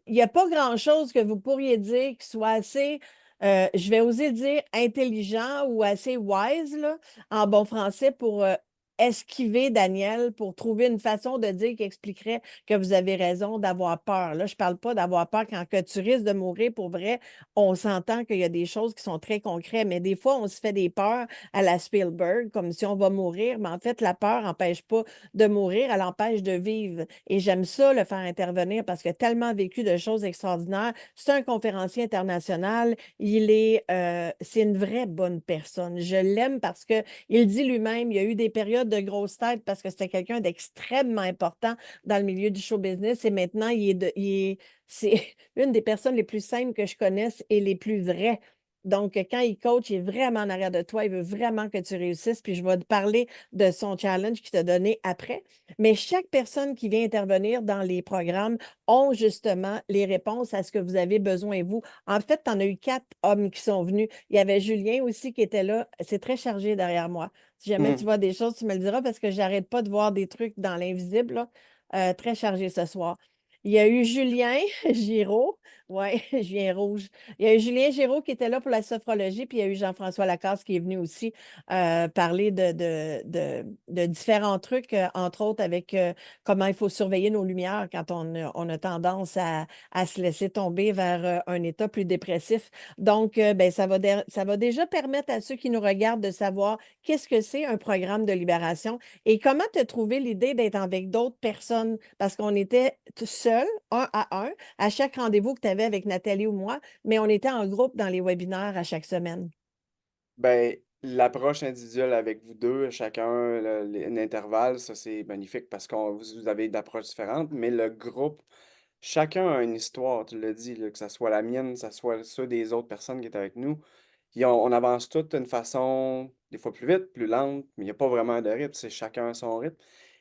n'y a pas grand-chose que vous pourriez dire qui soit assez, je vais oser dire, intelligent ou assez wise, là, en bon français, pour esquiver Daniel pour trouver une façon de dire qui expliquerait que vous avez raison d'avoir peur. Là, je ne parle pas d'avoir peur quand que tu risques de mourir pour vrai. On s'entend qu'il y a des choses qui sont très concrètes, mais des fois, on se fait des peurs à la Spielberg, comme si on va mourir, mais en fait, la peur n'empêche pas de mourir, elle empêche de vivre. Et j'aime ça, le faire intervenir, parce qu'il a tellement vécu de choses extraordinaires. C'est un conférencier international. C'est une vraie bonne personne. Je l'aime parce que il dit lui-même, il y a eu des périodes de grosse tête parce que c'était quelqu'un d'extrêmement important dans le milieu du show business et maintenant, c'est une des personnes les plus simples que je connaisse et les plus vraies. Donc, quand il coach, il est vraiment en arrière de toi, il veut vraiment que tu réussisses. Puis, je vais te parler de son challenge qu'il t'a donné après. Mais chaque personne qui vient intervenir dans les programmes ont justement les réponses à ce que vous avez besoin, vous. En fait, tu en as eu 4 hommes qui sont venus. Il y avait Julien aussi qui était là. C'est très chargé derrière moi. Si jamais tu Mmh. vois des choses, tu me le diras parce que j'arrête pas de voir des trucs dans l'invisible, là. Très chargé ce soir. Il y a eu Julien Giraud. Oui, je viens rouge. Il y a eu Julien Giraud qui était là pour la sophrologie, puis il y a eu Jean-François Lacasse qui est venu aussi parler de différents trucs, entre autres avec comment il faut surveiller nos lumières quand on a tendance à se laisser tomber vers un état plus dépressif. Donc, ben, ça va déjà permettre à ceux qui nous regardent de savoir qu'est-ce que c'est un programme de libération et comment te trouver l'idée d'être avec d'autres personnes parce qu'on était seuls, un à chaque rendez-vous que tu avais avec Nathalie ou moi, mais on était en groupe dans les webinaires à chaque semaine. Ben, l'approche individuelle avec vous 2, chacun un intervalle, ça c'est magnifique parce qu'on vous avez d'approches différentes, mais le groupe, chacun a une histoire, tu l'as dit, là, que ça soit la mienne, que ça soit ceux des autres personnes qui étaient avec nous. On avance tous d'une façon, des fois plus vite, plus lente, mais il n'y a pas vraiment de rythme, c'est chacun à son rythme.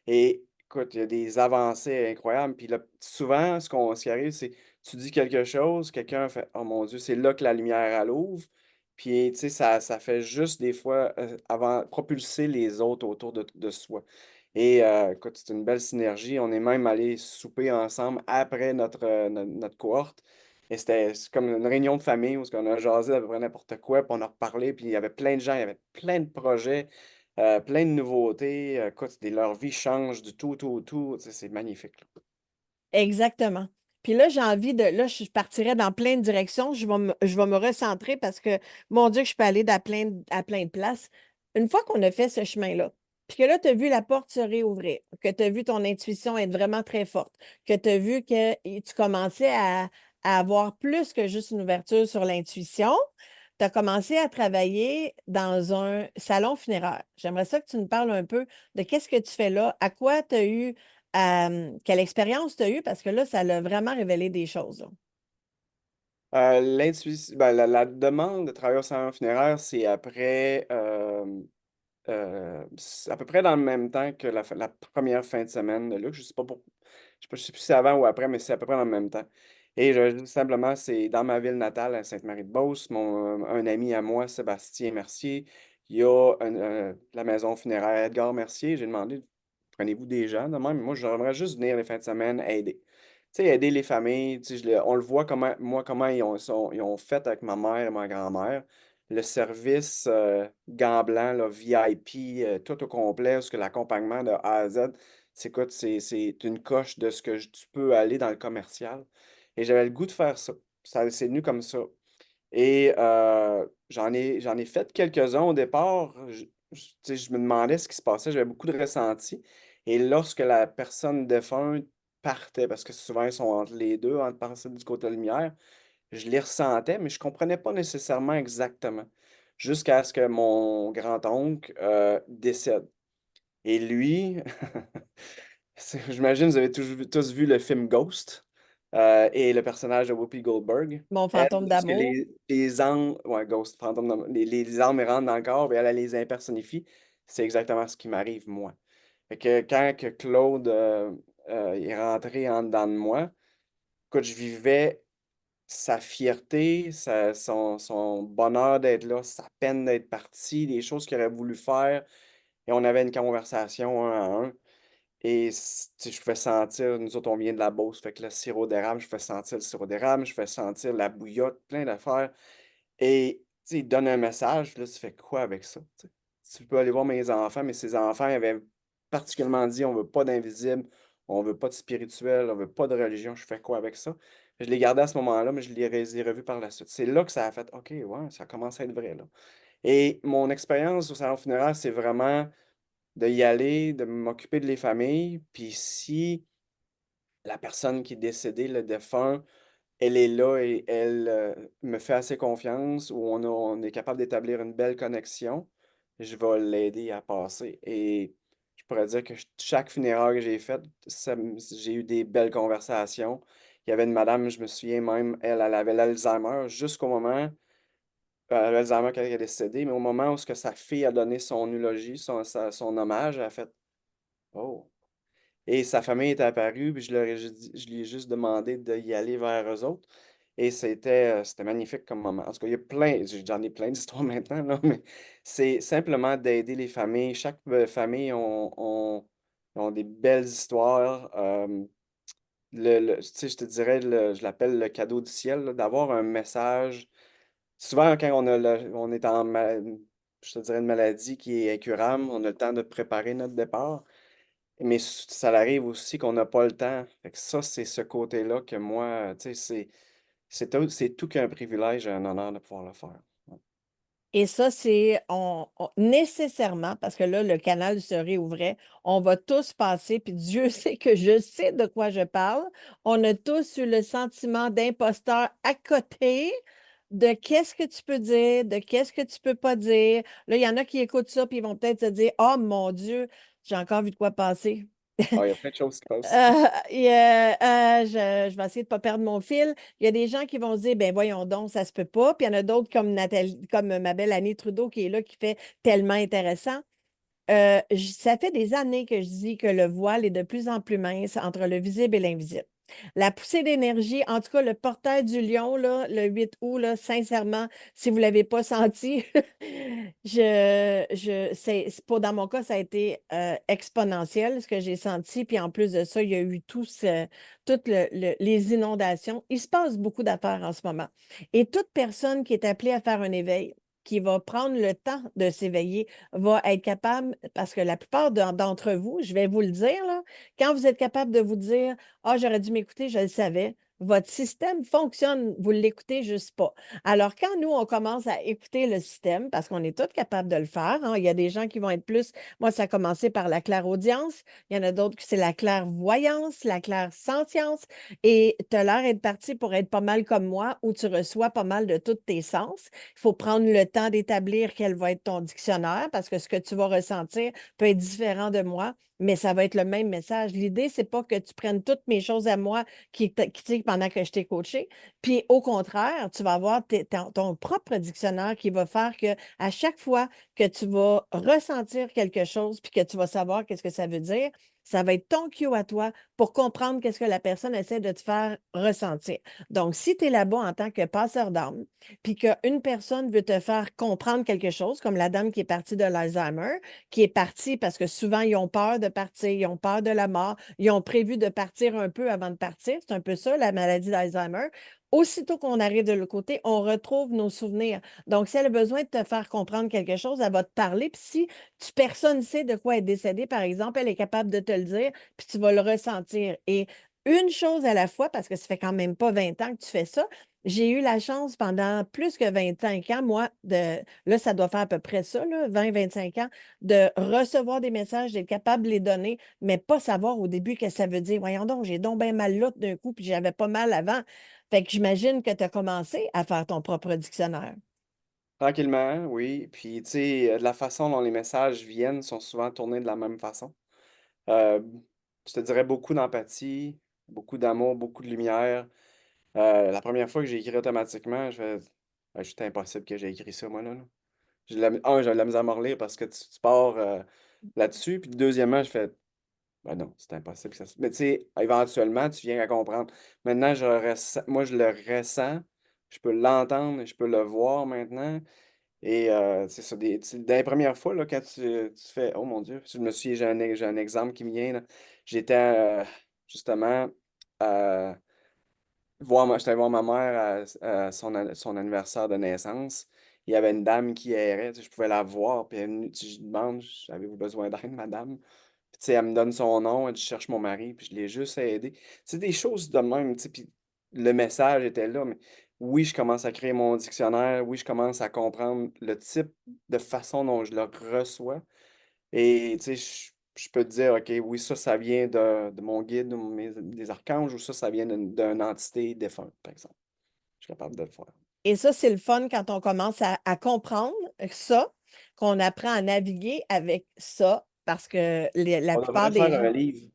Et écoute, il y a des avancées incroyables. Puis là, souvent, ce qui arrive, c'est tu dis quelque chose, quelqu'un fait oh mon Dieu, c'est là que la lumière elle ouvre. Puis, tu sais, ça fait juste des fois propulser les autres autour de soi. Et écoute, c'est une belle synergie. On est même allé souper ensemble après notre cohorte. Et c'est comme une réunion de famille où on a jasé à peu près n'importe quoi, puis on a reparlé, puis il y avait plein de gens, il y avait plein de projets, plein de nouveautés. Écoute, leur vie change du tout, tout, tout. Tu sais, c'est magnifique, là. Exactement. Puis là, là, je partirais dans plein de directions. Je vais me recentrer parce que, mon Dieu, que je peux aller à plein de places. Une fois qu'on a fait ce chemin-là, puis que là, tu as vu la porte se réouvrir, que tu as vu ton intuition être vraiment très forte, que tu as vu que tu commençais à avoir plus que juste une ouverture sur l'intuition, tu as commencé à travailler dans un salon funéraire. J'aimerais ça que tu nous parles un peu de qu'est-ce que tu fais là, à quoi tu as eu quelle expérience tu as eue? Parce que là, ça l'a vraiment révélé des choses, là. Ben, la demande de travailler au salon funéraire, c'est c'est à peu près dans le même temps que la première fin de semaine de Luc. Je sais pas je sais plus si c'est avant ou après, mais c'est à peu près dans le même temps. Et simplement, c'est dans ma ville natale, à Sainte-Marie-de-Beauce, un ami à moi, Sébastien Mercier, il y a la maison funéraire Edgar Mercier. J'ai demandé, prenez-vous des gens de même? Moi, j'aimerais juste venir les fins de semaine aider. Tu sais, aider les familles. Tu sais, on le voit comment ils ont fait avec ma mère et ma grand-mère. Le service gant blanc, là, VIP, tout au complet, parce que l'accompagnement de A à Z, écoute, c'est une coche de ce que tu peux aller dans le commercial. Et j'avais le goût de faire ça. C'est venu comme ça. Et j'en ai fait quelques-uns au départ. Tu sais, je me demandais ce qui se passait. J'avais beaucoup de ressentis. Et lorsque la personne défunte partait, parce que souvent ils sont entre les deux, entre passer du côté de la lumière, je les ressentais, mais je comprenais pas nécessairement exactement. Jusqu'à ce que mon grand-oncle décède. Et lui, j'imagine que vous avez tous vu le film Ghost et le personnage de Whoopi Goldberg. Mon Elle, fantôme lorsque d'amour. les âmes, ouais, Ghost, fantôme, les âmes rentrent dans le corps et elle les impersonnifie, c'est exactement ce qui m'arrive, moi. Fait que quand que Claude est rentré en dedans de moi, écoute, je vivais sa fierté, son bonheur d'être là, sa peine d'être parti, les choses qu'il aurait voulu faire. Et on avait une conversation un à un. Et tu sais, je fais sentir, nous autres, on vient de la Beauce, fait que le sirop d'érable, je fais sentir le sirop d'érable, je fais sentir la bouillotte, plein d'affaires. Et tu sais, il donne un message, puis là, tu fais quoi avec ça? Tu sais? tu peux aller voir mes enfants, mais ces enfants avaient particulièrement dit: «On veut pas d'invisible, on veut pas de spirituel, on veut pas de religion». Je fais quoi avec ça? Je l'ai gardé à ce moment-là, mais je les ai revus par la suite. C'est là que ça a fait: «OK, ouais, ça commence à être vrai, là». Et mon expérience au salon funéraire, c'est vraiment d'y aller, de m'occuper de les familles, puis si la personne qui est décédée, le défunt, elle est là et elle, me fait assez confiance ou on est capable d'établir une belle connexion, je vais l'aider à passer et je pourrais dire que chaque funéraire que j'ai faite, j'ai eu des belles conversations. Il y avait une madame, je me souviens même, elle avait l'Alzheimer jusqu'au moment, l'Alzheimer quand elle est décédée, mais au moment où ce que sa fille a donné son eulogie, son hommage, elle a fait: «Oh!» Et sa famille est apparue, puis je lui ai juste demandé d'y aller vers eux autres et c'était magnifique comme moment. En tout cas, il y a plein j'en ai plein d'histoires maintenant, là, mais c'est simplement d'aider les familles. Chaque, famille ont des belles histoires, tu sais, je te dirais, je l'appelle le cadeau du ciel, là, d'avoir un message. Souvent, quand on est je te dirais, une maladie qui est incurable, on a le temps de préparer notre départ. Mais ça arrive aussi qu'on n'a pas le temps. Fait que ça, c'est ce côté-là que moi, tu sais, c'est tout qu'un privilège et un honneur de pouvoir le faire. Ouais. Et ça, c'est nécessairement, parce que là, le canal se réouvrait, on va tous passer, puis Dieu sait que je sais de quoi je parle. On a tous eu le sentiment d'imposteur à côté de qu'est-ce que tu peux dire, de qu'est-ce que tu peux pas dire. Là, il y en a qui écoutent ça, puis ils vont peut-être se dire: «Oh mon Dieu, j'ai encore vu de quoi passer». Ah, il y a plein de choses qui passent. Je vais essayer de ne pas perdre mon fil. Il y a des gens qui vont se dire, ben voyons donc, ça se peut pas. Puis il y en a d'autres comme Nathalie, comme ma belle Annie Trudeau qui est là, qui fait tellement intéressant. Ça fait des années que je dis que le voile est de plus en plus mince entre le visible et l'invisible. La poussée d'énergie, en tout cas, le portail du lion, là, le 8 août, là, sincèrement, si vous ne l'avez pas senti, pour, dans mon cas, ça a été exponentiel, ce que j'ai senti. Puis en plus de ça, il y a eu toutes les inondations. Il se passe beaucoup d'affaires en ce moment. Et toute personne qui est appelée à faire un éveil, qui va prendre le temps de s'éveiller, va être capable, parce que la plupart d'entre vous, je vais vous le dire, là, quand vous êtes capable de vous dire: «Ah, j'aurais dû m'écouter, je le savais», votre système fonctionne, vous ne l'écoutez juste pas. Alors, quand nous, on commence à écouter le système, parce qu'on est tous capables de le faire, hein, il y a des gens qui vont être plus, moi, ça a commencé par la clairaudience, il y en a d'autres qui c'est la clairvoyance, la clairsentience, et tu as l'air d'être parti pour être pas mal comme moi, où tu reçois pas mal de tous tes sens. Il faut prendre le temps d'établir quel va être ton dictionnaire parce que ce que tu vas ressentir peut être différent de moi, mais ça va être le même message. L'idée, c'est pas que tu prennes toutes mes choses à moi tu sais, pendant que je t'ai coaché. Puis au contraire, tu vas avoir ton propre dictionnaire qui va faire que à chaque fois que tu vas ressentir quelque chose puis que tu vas savoir qu'est-ce que ça veut dire, ça va être ton cue à toi pour comprendre qu'est-ce que la personne essaie de te faire ressentir. Donc, si tu es là-bas en tant que passeur d'âme, puis qu'une personne veut te faire comprendre quelque chose, comme la dame qui est partie de l'Alzheimer, qui est partie parce que souvent, ils ont peur de partir, ils ont peur de la mort, ils ont prévu de partir un peu avant de partir. C'est un peu ça, la maladie d'Alzheimer. Aussitôt qu'on arrive de l'autre côté, on retrouve nos souvenirs. Donc, si elle a besoin de te faire comprendre quelque chose, elle va te parler. Puis si personne ne sait de quoi elle est décédée, par exemple, elle est capable de te le dire, puis tu vas le ressentir. Et une chose à la fois, parce que ça fait quand même pas 20 ans que tu fais ça, j'ai eu la chance pendant plus que 25 ans, moi, là, ça doit faire à peu près ça, là, 20-25 ans, de recevoir des messages, d'être capable de les donner, mais pas savoir au début qu'est-ce que ça veut dire. Voyons donc, j'ai donc bien mal là d'un coup, puis j'avais pas mal avant. Fait que j'imagine que tu as commencé à faire ton propre dictionnaire. Tranquillement, oui. Puis, tu sais, de la façon dont les messages viennent sont souvent tournés de la même façon. Heu, je te dirais beaucoup d'empathie, beaucoup d'amour, beaucoup de lumière. La première fois que j'ai écrit automatiquement, je fais: «Ah, c'est impossible que j'ai écrit ça moi là, là». J'ai de la misère à me relire parce que tu pars, là-dessus, puis deuxièmement, je fais: «Ben non, c'est impossible que ça se» mais tu sais, éventuellement, tu viens à comprendre. Maintenant, je le ressens, je peux l'entendre et je peux le voir maintenant et c'est ça, dans les premières fois, là, quand tu fais: «Oh mon Dieu», je me suis j'ai un exemple qui me vient, là. J'étais, justement, j'étais allé voir ma mère à son anniversaire de naissance il y avait une dame qui errait, tu sais, je pouvais la voir, puis elle est venue, tu sais, je lui demande: «Avez-vous besoin d'aide, madame?» Puis tu sais, elle me donne son nom, elle dit: «Je cherche mon mari», puis je l'ai juste aidée. C'est des choses de même, tu sais, puis le message était là, mais oui, je commence à créer mon dictionnaire, oui, je commence à comprendre le type de façon dont je le reçois et tu sais, je peux te dire: «OK, oui, ça vient de mon guide ou mes des archanges» ou ça vient d'une entité défunte, par exemple. Je suis capable de le faire. Et ça, c'est le fun quand on commence à comprendre ça, qu'on apprend à naviguer avec ça, parce que la On plupart devrait des faire gens. un livre.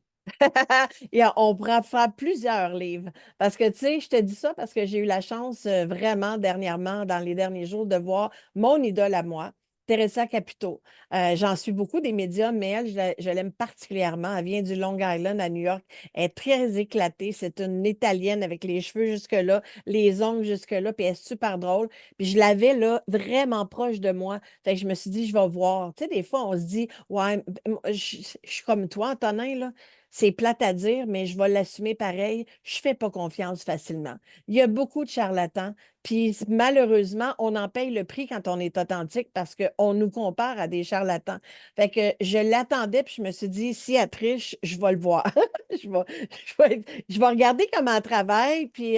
Et on pourra faire plusieurs livres. Parce que, tu sais, je te dis ça parce que j'ai eu la chance vraiment dernièrement, dans les derniers jours, de voir mon idole à moi, Teresa Caputo. J'en suis beaucoup des médias, mais elle, je l'aime particulièrement. Elle vient du Long Island à New York. Elle est très éclatée. C'est une Italienne avec les cheveux jusque-là, les ongles jusque-là, puis elle est super drôle. Puis je l'avais là vraiment proche de moi. Fait que je me suis dit, je vais voir. Tu sais, des fois, on se dit, ouais, je suis comme toi, Antonin, là. C'est plate à dire, mais je vais l'assumer pareil. Je ne fais pas confiance facilement. Il y a beaucoup de charlatans, puis malheureusement, on en paye le prix quand on est authentique parce qu'on nous compare à des charlatans. Fait que je l'attendais, puis je me suis dit, si elle triche, je vais le voir. Je vais regarder comment elle travaille, puis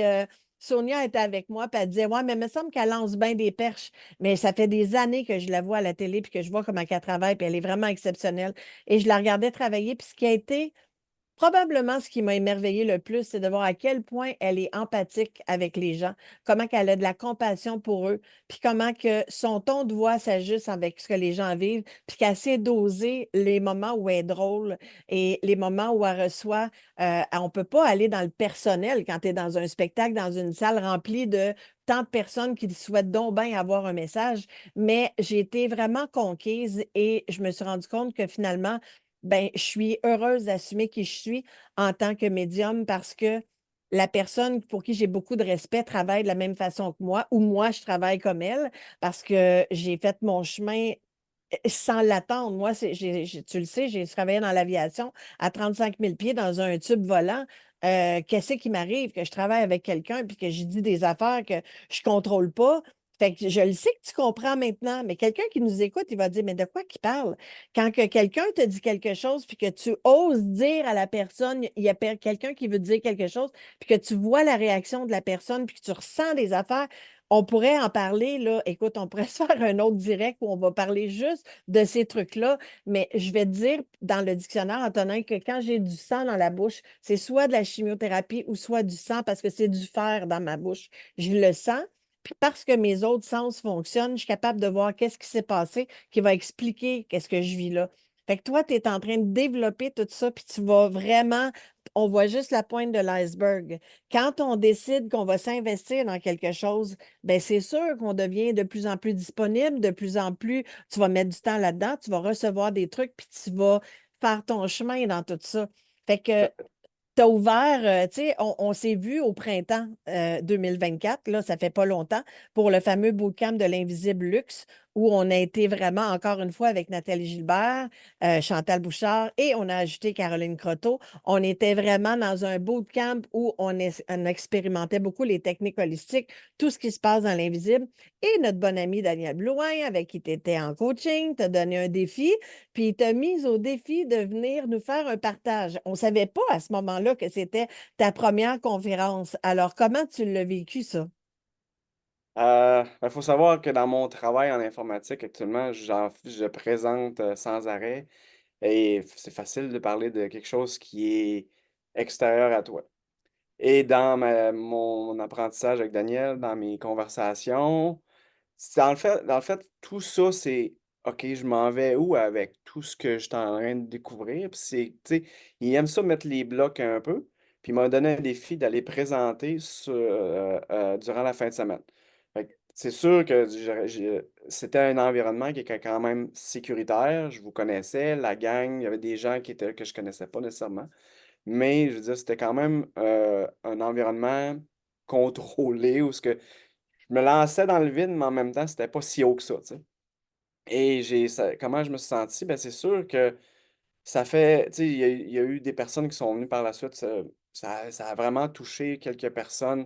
Sonia était avec moi, puis elle disait, ouais, mais il me semble qu'elle lance bien des perches. Mais ça fait des années que je la vois à la télé, puis que je vois comment elle travaille, puis elle est vraiment exceptionnelle. Et je la regardais travailler, puis ce qui a été probablement, ce qui m'a émerveillé le plus, c'est de voir à quel point elle est empathique avec les gens, comment qu'elle a de la compassion pour eux, puis comment que son ton de voix s'ajuste avec ce que les gens vivent, puis qu'elle sait doser les moments où elle est drôle et les moments où elle reçoit. On ne peut pas aller dans le personnel quand tu es dans un spectacle, dans une salle remplie de tant de personnes qui souhaitent donc bien avoir un message, mais j'ai été vraiment conquise et je me suis rendu compte que finalement, ben, je suis heureuse d'assumer qui je suis en tant que médium parce que la personne pour qui j'ai beaucoup de respect travaille de la même façon que moi ou moi, je travaille comme elle parce que j'ai fait mon chemin sans l'attendre. Moi, tu le sais, j'ai travaillé dans l'aviation à 35 000 pieds dans un tube volant. Qu'est-ce qui m'arrive? Que je travaille avec quelqu'un puis que je dis des affaires que je ne contrôle pas. Fait que je le sais que tu comprends maintenant, mais quelqu'un qui nous écoute, il va dire, mais de quoi qu'il parle? Quand que quelqu'un te dit quelque chose, puis que tu oses dire à la personne, il y a quelqu'un qui veut te dire quelque chose, puis que tu vois la réaction de la personne, puis que tu ressens des affaires, on pourrait en parler, là. Écoute, on pourrait se faire un autre direct où on va parler juste de ces trucs-là. Mais je vais te dire dans le dictionnaire, Antonin, que quand j'ai du sang dans la bouche, c'est soit de la chimiothérapie ou soit du sang parce que c'est du fer dans ma bouche. Je le sens. Puis parce que mes autres sens fonctionnent, je suis capable de voir qu'est-ce qui s'est passé qui va expliquer qu'est-ce que je vis là. Fait que toi, tu es en train de développer tout ça, puis tu vas vraiment, on voit juste la pointe de l'iceberg. Quand on décide qu'on va s'investir dans quelque chose, ben c'est sûr qu'on devient de plus en plus disponible, de plus en plus, tu vas mettre du temps là-dedans, tu vas recevoir des trucs, puis tu vas faire ton chemin dans tout ça. Fait que tu as ouvert, tu sais, on s'est vu au printemps 2024, là, ça fait pas longtemps, pour le fameux bootcamp de l'invisible luxe, où on a été vraiment, encore une fois, avec Nathalie Gilbert, Chantal Bouchard et on a ajouté Caroline Croteau. On était vraiment dans un bootcamp où on expérimentait beaucoup les techniques holistiques, tout ce qui se passe dans l'invisible. Et notre bon ami Daniel Blouin, avec qui tu étais en coaching, t'a donné un défi, puis il t'a mis au défi de venir nous faire un partage. On ne savait pas à ce moment-là que c'était ta première conférence. Alors, comment tu l'as vécu, ça? Faut savoir que dans mon travail en informatique actuellement, je présente, sans arrêt et c'est facile de parler de quelque chose qui est extérieur à toi. Et dans mon apprentissage avec Daniel, dans mes conversations, dans le fait, tout ça, c'est: «OK, je m'en vais où avec tout ce que je suis en train de découvrir?» Puis c'est tu sais, il aime ça mettre les blocs un peu, puis il m'a donné un défi d'aller présenter durant la fin de semaine. Fait que c'est sûr que c'était un environnement qui était quand même sécuritaire. Je vous connaissais, la gang, il y avait des gens que je connaissais pas nécessairement. Mais je veux dire, c'était quand même, un environnement contrôlé où ce que je me lançais dans le vide, mais en même temps, c'était pas si haut que ça, tu sais? Et comment je me suis senti? Ben, c'est sûr que ça fait tu sais, il y a eu des personnes qui sont venues par la suite, ça a vraiment touché quelques personnes,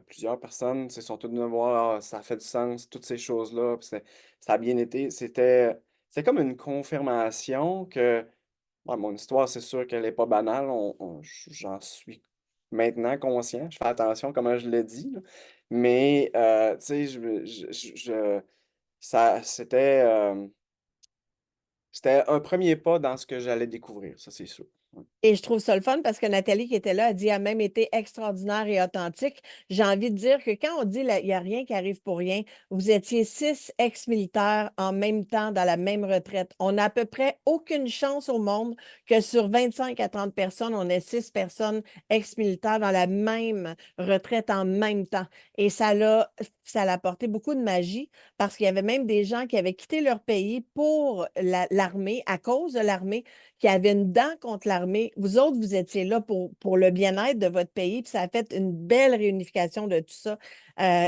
Plusieurs personnes, tu sais, sont toutes venues me voir: «Ah, ça fait du sens, toutes ces choses-là», puis ça a bien été. C'était comme une confirmation que, ouais, mon histoire, c'est sûr qu'elle est pas banale, j'en suis maintenant conscient. Je fais attention à comment je le dis, là, mais tu sais, ça c'était un premier pas dans ce que j'allais découvrir, ça, c'est sûr. Ouais. Et je trouve ça le fun parce que Nathalie qui était là a dit: «Elle a même été extraordinaire et authentique». J'ai envie de dire que quand on dit il y a rien qui arrive pour rien, vous étiez 6 ex-militaires en même temps dans la même retraite. On n'a à peu près aucune chance au monde que sur 25 à 30 personnes, on ait 6 personnes ex-militaires dans la même retraite en même temps. Et ça l'a apporté beaucoup de magie parce qu'il y avait même des gens qui avaient quitté leur pays pour l'armée, à cause de l'armée, qui avait une dent contre l'armée. Vous autres, vous étiez là pour le bien-être de votre pays, puis ça a fait une belle réunification de tout ça.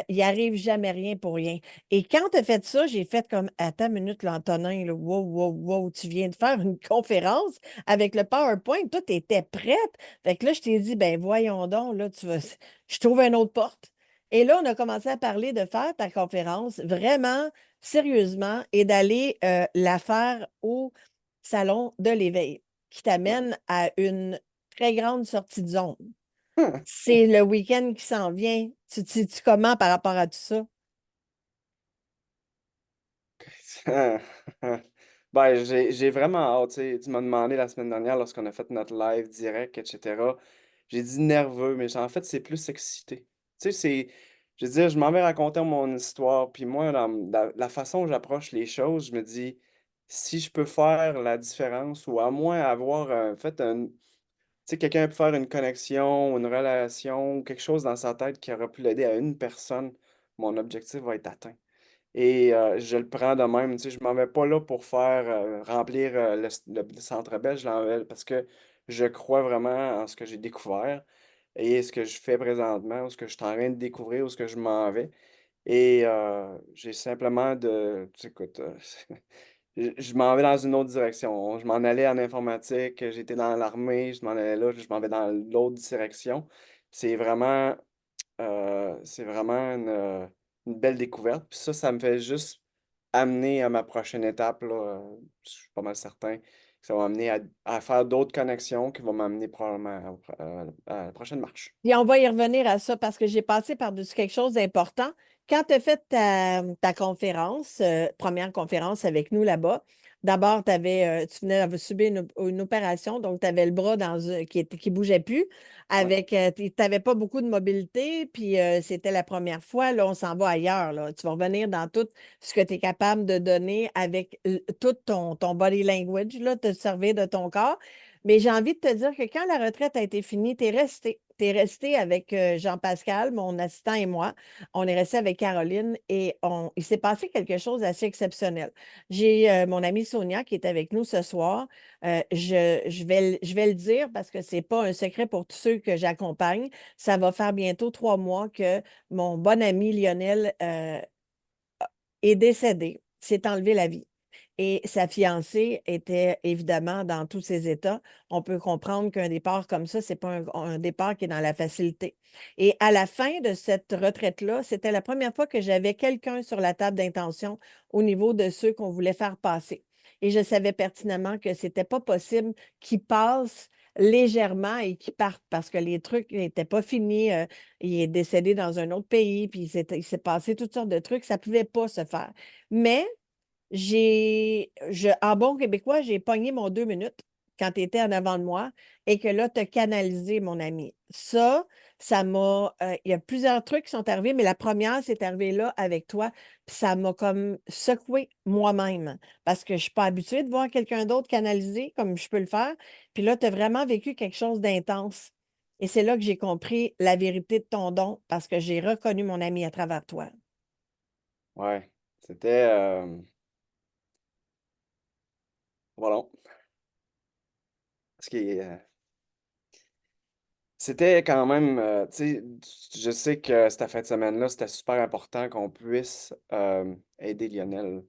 Il arrive jamais rien pour rien. Et quand tu as fait ça, j'ai fait comme, attends une minute, là, Antonin, là, wow, wow, wow, tu viens de faire une conférence avec le PowerPoint, tout était prête. Fait que là, je t'ai dit, ben voyons donc, là, je trouve une autre porte. Et là, on a commencé à parler de faire ta conférence vraiment sérieusement et d'aller la faire au salon de l'éveil qui Ouais. t'amène à une très grande sortie de zone. C'est le week-end qui s'en vient. Tu comment par rapport à tout ça? J'ai vraiment hâte, tu sais, tu m'as demandé la semaine dernière lorsqu'on a fait notre live direct et cetera. J'ai dit nerveux, mais en fait, c'est plus excité. Tu sais, je veux dire, je m'en vais raconter mon histoire, puis moi, dans la façon où j'approche les choses, je me dis: «Si je peux faire la différence ou à moins avoir, fait un» tu sais, quelqu'un peut faire une connexion, une relation, quelque chose dans sa tête qui aurait pu l'aider à une personne, mon objectif va être atteint. Et je le prends de même, tu sais, je m'en vais pas là pour faire, remplir, le Centre Bell, je l'en vais parce que je crois vraiment en ce que j'ai découvert et ce que je fais présentement, ou ce que je suis en train de découvrir, où ce que je m'en vais et j'ai simplement de tu sais, écoute, je m'en vais dans une autre direction. Je m'en allais en informatique, j'étais dans l'armée, je m'en allais là, je m'en vais dans l'autre direction. C'est vraiment c'est vraiment une belle découverte. Puis ça me fait juste amener à ma prochaine étape, là, je suis pas mal certain que ça va m'amener à faire d'autres connexions qui vont m'amener probablement à la prochaine marche. Puis on va y revenir à ça parce que j'ai passé par-dessus quelque chose d'important. Quand tu as fait ta conférence, première conférence avec nous là-bas, d'abord, tu venais de subir une opération, donc tu avais le bras qui bougeait plus, Ouais. tu n'avais pas beaucoup de mobilité, puis c'était la première fois, là, on s'en va ailleurs, là. Tu vas revenir dans tout ce que tu es capable de donner avec tout ton body language, là, te servir de ton corps. Mais j'ai envie de te dire que quand la retraite a été finie, tu es resté. Tu es resté avec Jean-Pascal, mon assistant et moi. On est resté avec Caroline et il s'est passé quelque chose d'assez exceptionnel. J'ai mon amie Sonia qui est avec nous ce soir. Je vais le dire parce que ce n'est pas un secret pour tous ceux que j'accompagne. Ça va faire bientôt 3 mois que mon bon ami Lionel est décédé, s'est enlevé la vie. Et sa fiancée était évidemment dans tous ses états. On peut comprendre qu'un départ comme ça, c'est pas un départ qui est dans la facilité. Et à la fin de cette retraite-là, c'était la première fois que j'avais quelqu'un sur la table d'intention au niveau de ceux qu'on voulait faire passer. Et je savais pertinemment que c'était pas possible qu'ils passent légèrement et qu'ils partent parce que les trucs n'étaient pas finis. Il est décédé dans un autre pays, puis il s'est passé toutes sortes de trucs. Ça pouvait pas se faire. Mais en bon québécois, j'ai pogné mon 2 minutes quand tu étais en avant de moi et que là, tu as canalisé, mon ami. Il y a plusieurs trucs qui sont arrivés, mais la première, c'est arrivé là avec toi, puis ça m'a comme secoué moi-même parce que je ne suis pas habituée de voir quelqu'un d'autre canaliser comme je peux le faire. Puis là, tu as vraiment vécu quelque chose d'intense. Et c'est là que j'ai compris la vérité de ton don parce que j'ai reconnu mon ami à travers toi. Ouais. C'était, voilà. Ce qui est, c'était quand même, tu sais, je sais que cette fin de semaine-là, c'était super important qu'on puisse, aider Lionel.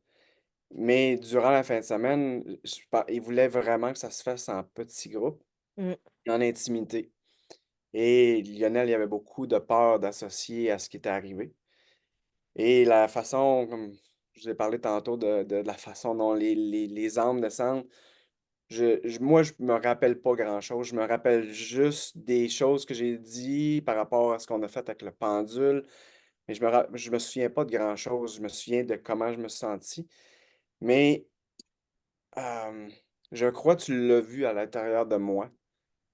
Mais durant la fin de semaine, il voulait vraiment que ça se fasse en petits groupes, Mm. en intimité. et Lionel, il avait beaucoup de peur d'associer à ce qui était arrivé et la façon, comme je vous ai parlé tantôt de la façon dont les âmes descendent, moi, je me rappelle pas grand-chose. Je me rappelle juste des choses que j'ai dit par rapport à ce qu'on a fait avec le pendule, mais je me souviens pas de grand-chose. Je me souviens de comment je me suis senti, mais je crois que tu l'as vu à l'intérieur de moi.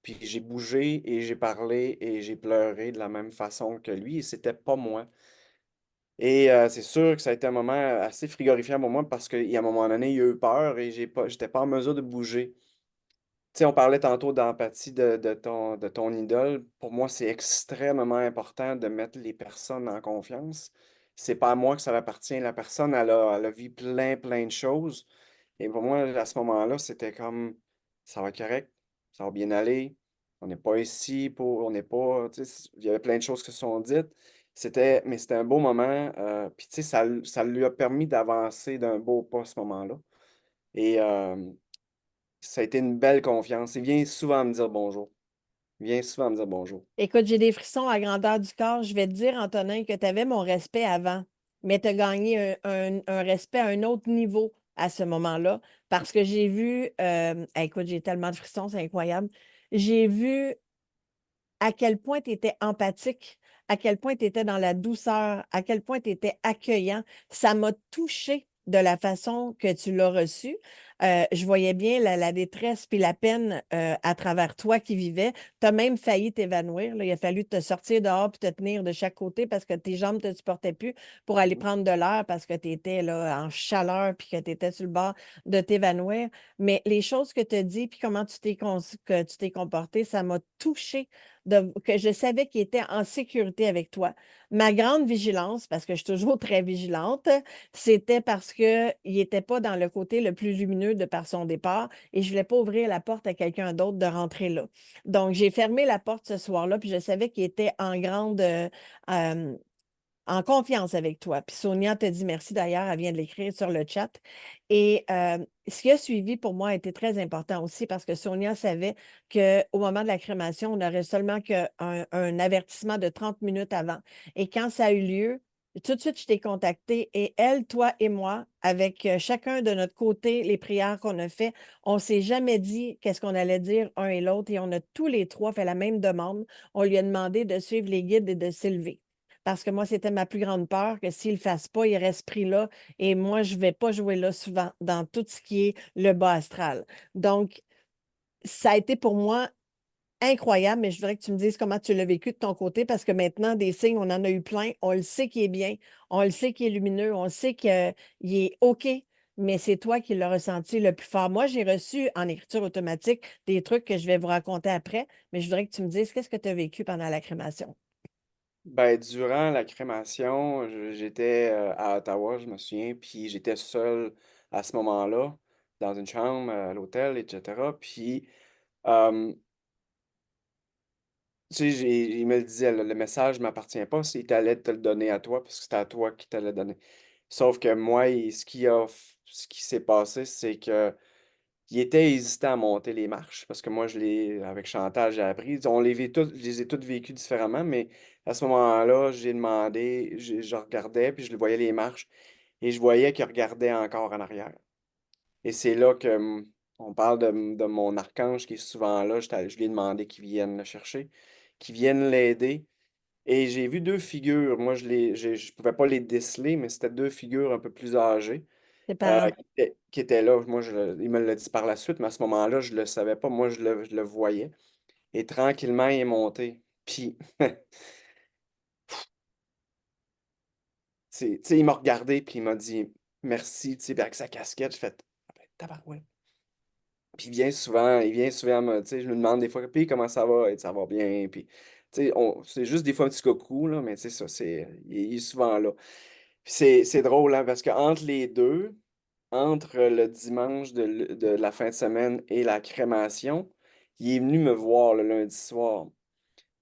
Puis j'ai bougé et j'ai parlé et j'ai pleuré de la même façon que lui et c'était pas moi. Et c'est sûr que ça a été un moment assez frigorifiant pour moi parce qu'à un moment donné, il a eu peur et j'étais pas en mesure de bouger. Tu sais, on parlait tantôt d'empathie de ton idole. Pour moi, c'est extrêmement important de mettre les personnes en confiance. C'est pas à moi que ça appartient. La personne, elle a vu plein de choses. Et pour moi, à ce moment-là, c'était comme, ça va être correct, ça va bien aller. On n'est pas ici pour, on n'est pas, tu sais, il y avait plein de choses qui se sont dites. Mais c'était un beau moment. Puis, tu sais, ça lui a permis d'avancer d'un beau pas, ce moment-là. Et ça a été une belle confiance. Il vient souvent me dire bonjour. Il vient souvent me dire bonjour. Écoute, j'ai des frissons à grandeur du corps. Je vais te dire, Antonin, que tu avais mon respect avant, mais tu as gagné un respect à un autre niveau à ce moment-là parce que j'ai vu, écoute, j'ai tellement de frissons, c'est incroyable. J'ai vu à quel point tu étais empathique, à quel point tu étais dans la douceur, à quel point tu étais accueillant. Ça m'a touchée de la façon que tu l'as reçu. Je voyais bien la détresse puis la peine à travers toi qui vivais. Tu as même failli t'évanouir, là. Il a fallu te sortir dehors puis te tenir de chaque côté parce que tes jambes ne te supportaient plus pour aller Mhm. prendre de l'air parce que tu étais là, en chaleur puis que tu étais sur le bord de t'évanouir. Mais les choses que tu as dit puis comment que tu t'es comporté, ça m'a touchée que je savais qu'il était en sécurité avec toi. Ma grande vigilance, parce que je suis toujours très vigilante, c'était parce qu'il n'était pas dans le côté le plus lumineux de par son départ et je ne voulais pas ouvrir la porte à quelqu'un d'autre de rentrer là. Donc, j'ai fermé la porte ce soir-là, puis je savais qu'il était euh, en confiance avec toi. Puis Sonia te dit merci d'ailleurs, elle vient de l'écrire sur le chat. Et ce qui a suivi pour moi a été très important aussi parce que Sonia savait qu'au moment de la crémation, on n'aurait seulement qu'un avertissement de 30 minutes avant. Et quand ça a eu lieu, tout de suite, je t'ai contacté et elle, toi et moi, avec chacun de notre côté, les prières qu'on a fait, on ne s'est jamais dit qu'est-ce qu'on allait dire un et l'autre et on a tous les trois fait la même demande. On lui a demandé de suivre les guides et de s'élever. Parce que moi, c'était ma plus grande peur que s'il ne le fasse pas, il reste pris là. Et moi, je ne vais pas jouer là souvent dans tout ce qui est le bas astral. Donc, ça a été pour moi incroyable, mais je voudrais que tu me dises comment tu l'as vécu de ton côté, parce que maintenant, des signes, on en a eu plein. On le sait qu'il est bien, on le sait qu'il est lumineux, on le sait qu'il est OK, mais c'est toi qui l'as ressenti le plus fort. Moi, j'ai reçu en écriture automatique des trucs que je vais vous raconter après, mais je voudrais que tu me dises qu'est-ce que tu as vécu pendant la crémation. Ben, durant la crémation, j'étais à Ottawa, je me souviens, puis j'étais seul à ce moment-là, dans une chambre à l'hôtel, etc. Puis, euh, tu sais, il me le disait, le message ne m'appartient pas, c'est qu'il allait te le donner à toi, parce que c'était à toi qu'il t'allait donner. Sauf que moi, ce qui s'est passé, c'est que il était hésitant à monter les marches parce que moi, avec Chantal, j'ai appris. Je les ai toutes vécues différemment, mais à ce moment-là, j'ai demandé, je regardais, puis je le voyais les marches, et je voyais qu'il regardait encore en arrière. Et c'est là que on parle de mon archange qui est souvent là. Je lui ai demandé qu'il vienne le chercher, qu'il vienne l'aider. Et j'ai vu deux figures. Moi, je pouvais pas les déceler, mais c'était deux figures un peu plus âgées Tes parents. qui était là. Il me l'a dit par la suite, mais à ce moment-là, je le savais pas. Moi, je le voyais. Et tranquillement, il est monté. Puis, tu sais, il m'a regardé, puis il m'a dit merci, tu sais, puis avec sa casquette, je fais ah ben, tabarouette. Puis il vient souvent, tu sais, je me demande des fois, puis comment ça va? Et ça va bien. Puis, tu sais, c'est juste des fois un petit coucou, là, mais tu sais, ça, il est souvent là. Puis c'est drôle, hein, parce qu'entre les deux, entre le dimanche de la fin de semaine et la crémation, il est venu me voir le lundi soir.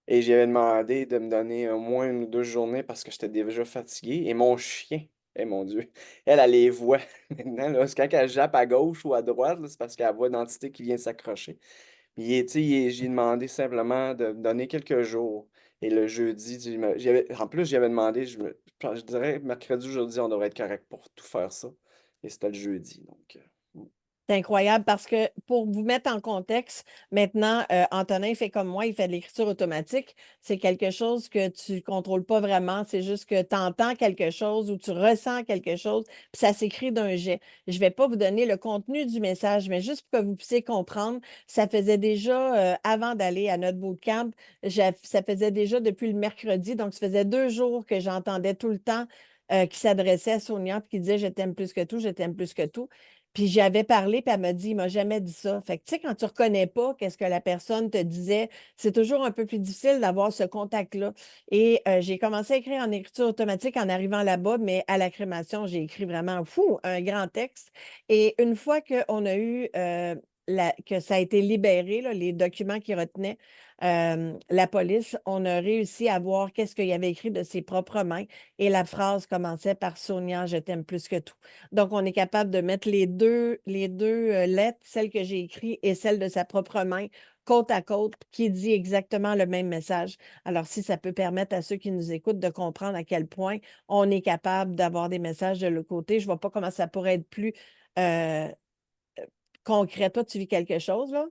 Et j'avais demandé de me donner au moins une ou deux journées parce que j'étais déjà fatigué. Et mon chien, eh mon Dieu, elle les voit maintenant. Là, c'est quand elle jappe à gauche ou à droite, là, c'est parce qu'elle voit l'entité qui vient s'accrocher. Tu sais, j'ai demandé simplement de me donner quelques jours. Et le jeudi, tu sais, en plus, j'avais demandé, je dirais mercredi ou jeudi, on devrait être correct pour tout faire ça. Et c'était le jeudi. Donc, C'est incroyable parce que pour vous mettre en contexte, maintenant, Antonin fait comme moi, il fait de l'écriture automatique. C'est quelque chose que tu ne contrôles pas vraiment. C'est juste que tu entends quelque chose ou tu ressens quelque chose, puis ça s'écrit d'un jet. Je ne vais pas vous donner le contenu du message, mais juste pour que vous puissiez comprendre, ça faisait déjà, avant d'aller à notre bootcamp, ça faisait déjà depuis le mercredi. Donc, ça faisait 2 jours que j'entendais tout le temps qui s'adressait à Sonia, puis qui disait: Je t'aime plus que tout, je t'aime plus que tout. Puis j'avais parlé, puis elle m'a dit, il m'a jamais dit ça. Fait que, tu sais, quand tu reconnais pas qu'est-ce que la personne te disait, c'est toujours un peu plus difficile d'avoir ce contact-là. Et j'ai commencé à écrire en écriture automatique en arrivant là-bas, mais à la crémation, j'ai écrit vraiment, fou, un grand texte. Et une fois qu'on a eu, que ça a été libéré, là, les documents qui retenaient la police, on a réussi à voir qu'est-ce qu'il avait écrit de ses propres mains. Et la phrase commençait par Sonia, je t'aime plus que tout. Donc, on est capable de mettre les deux lettres, celle que j'ai écrite et celle de sa propre main, côte à côte, qui dit exactement le même message. Alors, si ça peut permettre à ceux qui nous écoutent de comprendre à quel point on est capable d'avoir des messages de l'autre côté, je ne vois pas comment ça pourrait être plus euh, concret. Toi, tu vis quelque chose, là?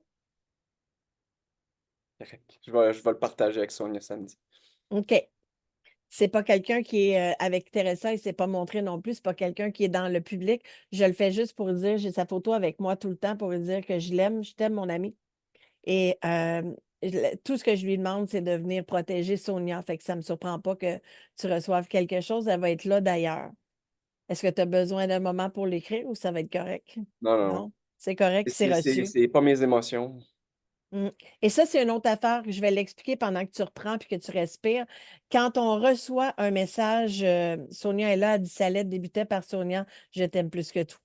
correct. Je vais le partager avec Sonia samedi. OK. C'est pas quelqu'un qui est avec Teresa, il ne s'est pas montré non plus. C'est pas quelqu'un qui est dans le public. Je le fais juste pour dire, j'ai sa photo avec moi tout le temps pour lui dire que je l'aime, je t'aime, mon ami. Et tout ce que je lui demande, c'est de venir protéger Sonia. Fait que ça ne me surprend pas que tu reçoives quelque chose. Elle va être là d'ailleurs. Est-ce que tu as besoin d'un moment pour l'écrire ou ça va être correct? Non, non, non. Non, c'est correct, c'est reçu. C'est pas mes émotions. Mm. Et ça, c'est une autre affaire que je vais l'expliquer pendant que tu reprends puis que tu respires. Quand on reçoit un message, Sonia est là, elle dit sa lettre débutait par Sonia, je t'aime plus que tout.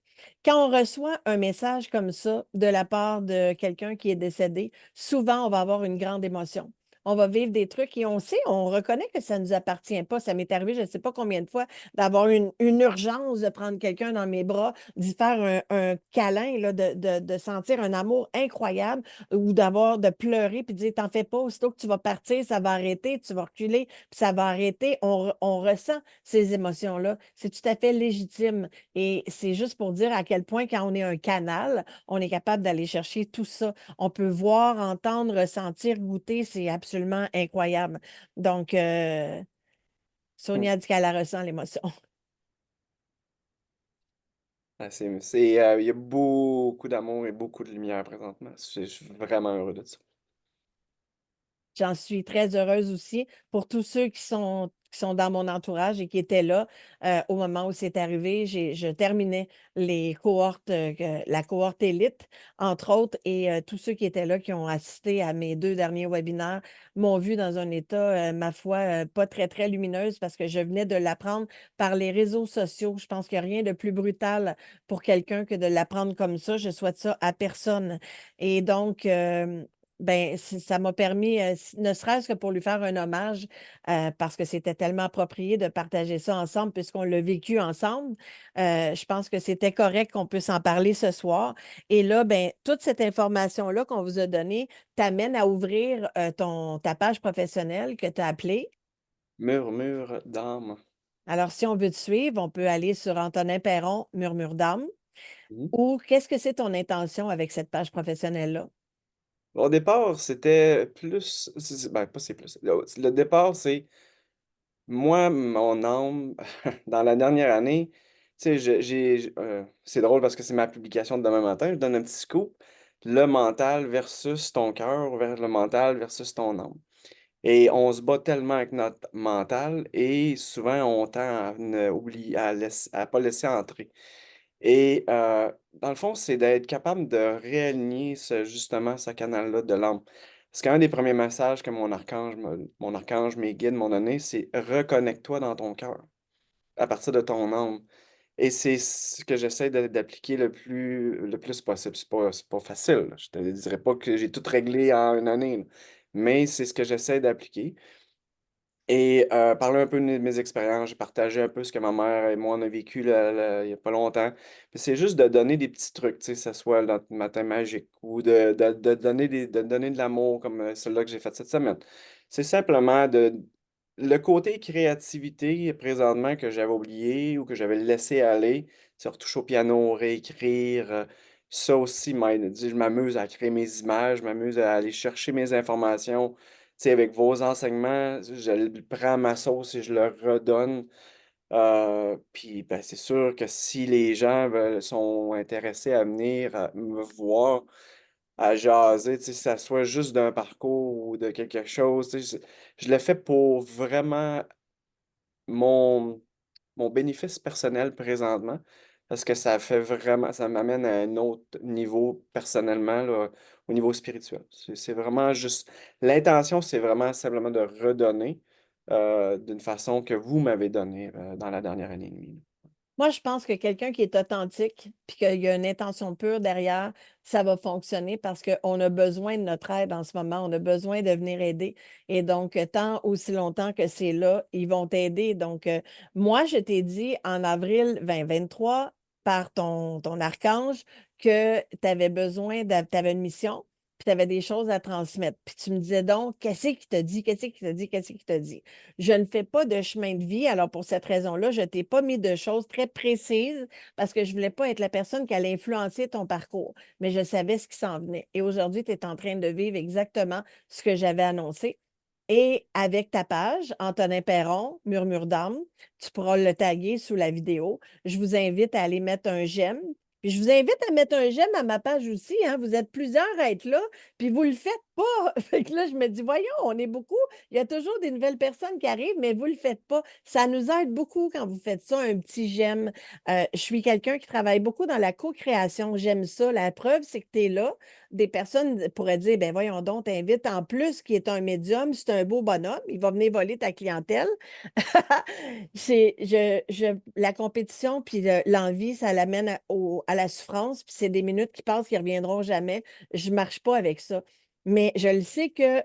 Quand on reçoit un message comme ça de la part de quelqu'un qui est décédé, souvent, on va avoir une grande émotion. On va vivre des trucs et on sait, on reconnaît que ça ne nous appartient pas. Ça m'est arrivé, je ne sais pas combien de fois, d'avoir une urgence de prendre quelqu'un dans mes bras, d'y faire un câlin, là, de sentir un amour incroyable ou de pleurer puis de dire, t'en fais pas, aussitôt que tu vas partir, ça va arrêter, tu vas reculer, puis ça va arrêter. On ressent ces émotions-là. C'est tout à fait légitime. Et c'est juste pour dire à quel point, quand on est un canal, on est capable d'aller chercher tout ça. On peut voir, entendre, ressentir, goûter. C'est absolument incroyable. Donc, Hmm. Sonia dit qu'elle la ressent, l'émotion. Ah, il y a beaucoup d'amour et beaucoup de lumière présentement. Je suis vraiment heureux de ça. J'en suis très heureuse aussi pour tous ceux qui sont dans mon entourage et qui étaient là au moment où c'est arrivé. Je terminais les cohortes, la cohorte élite, entre autres, et tous ceux qui étaient là, qui ont assisté à mes 2 derniers webinaires, m'ont vu dans un état, ma foi, pas très, très lumineuse parce que je venais de l'apprendre par les réseaux sociaux. Je pense qu'il n'y a rien de plus brutal pour quelqu'un que de l'apprendre comme ça. Je souhaite ça à personne. Et donc, ben, ça m'a permis, ne serait-ce que pour lui faire un hommage, parce que c'était tellement approprié de partager ça ensemble, puisqu'on l'a vécu ensemble. Je pense que c'était correct qu'on puisse en parler ce soir. Et là, ben, toute cette information-là qu'on vous a donnée t'amène à ouvrir ta page professionnelle que tu as appelée. Murmure d'âme. Alors, si on veut te suivre, on peut aller sur Antonin Perron, Murmure d'âme. Mhm. Ou qu'est-ce que c'est ton intention avec cette page professionnelle-là? Au départ, c'était plus. Ben, pas c'est plus. Le départ, c'est moi, mon âme, dans la dernière année, tu sais, c'est drôle parce que c'est ma publication de demain matin. Je donne un petit scoop. Le mental versus ton cœur, vers le mental versus ton âme. Et on se bat tellement avec notre mental et souvent on tend à ne oublier, à pas laisser entrer. Et dans le fond, c'est d'être capable de réaligner justement ce canal-là de l'âme. Parce qu'un des premiers messages que mon archange, mes guides m'ont donné, c'est reconnecte-toi dans ton cœur, à partir de ton âme. Et c'est ce que j'essaie d'appliquer le plus possible. C'est pas facile, là. Je te dirais pas que j'ai tout réglé en une année, là. Mais c'est ce que j'essaie d'appliquer. Et parler un peu de mes expériences. J'ai partagé un peu ce que ma mère et moi on a vécu il y a pas longtemps. Puis c'est juste de donner des petits trucs, tu sais, que ce soit notre matin magique ou de donner de donner de l'amour comme celui-là que j'ai fait cette semaine. C'est simplement le côté créativité présentement que j'avais oublié ou que j'avais laissé aller, se retoucher au piano, réécrire. Ça aussi m'aide. Tu sais, je m'amuse à créer mes images, je m'amuse à aller chercher mes informations sais, avec vos enseignements, je le prends à ma sauce et je le redonne. Puis ben, c'est sûr que si les gens sont intéressés à venir me voir, à jaser, tu sais, que ça soit juste d'un parcours ou de quelque chose, tu sais, je le fais pour vraiment mon, mon bénéfice personnel présentement, parce que ça fait vraiment, ça m'amène à un autre niveau personnellement, là, au niveau spirituel. C'est vraiment juste, l'intention, c'est vraiment simplement de redonner d'une façon que vous m'avez donné dans la dernière année et demie. Moi, je pense que quelqu'un qui est authentique, puis qu'il y a une intention pure derrière, ça va fonctionner parce qu'on a besoin de notre aide en ce moment. On a besoin de venir aider. Et donc, tant aussi longtemps que c'est là, ils vont t'aider. Donc, moi, je t'ai dit en avril 2023 par ton archange que tu avais besoin, tu avais une mission, puis tu avais des choses à transmettre. Puis tu me disais donc, qu'est-ce qui t'a dit, qu'est-ce qui t'a dit, qu'est-ce qui t'a dit? Je ne fais pas de chemin de vie. Alors, pour cette raison-là, je ne t'ai pas mis de choses très précises parce que je ne voulais pas être la personne qui allait influencer ton parcours. Mais je savais ce qui s'en venait. Et aujourd'hui, tu es en train de vivre exactement ce que j'avais annoncé. Et avec ta page, Antonin Perron, Murmure d'âme, tu pourras le taguer sous la vidéo. Je vous invite à aller mettre un j'aime. Puis je vous invite à mettre un j'aime à ma page aussi, hein. Vous êtes plusieurs à être là, puis vous ne le faites pas. Fait que là, je me dis, voyons, on est beaucoup. Il y a toujours des nouvelles personnes qui arrivent, mais vous ne le faites pas. Ça nous aide beaucoup quand vous faites ça, un petit j'aime. Je suis quelqu'un qui travaille beaucoup dans la co-création. J'aime ça. La preuve, c'est que tu es là. Des personnes pourraient dire, ben voyons donc, t'invites en plus qui est un médium, c'est un beau bonhomme, il va venir voler ta clientèle. La compétition puis l'envie, ça l'amène à la souffrance, puis c'est des minutes qui passent qui ne reviendront jamais. Je ne marche pas avec ça. Mais je le sais que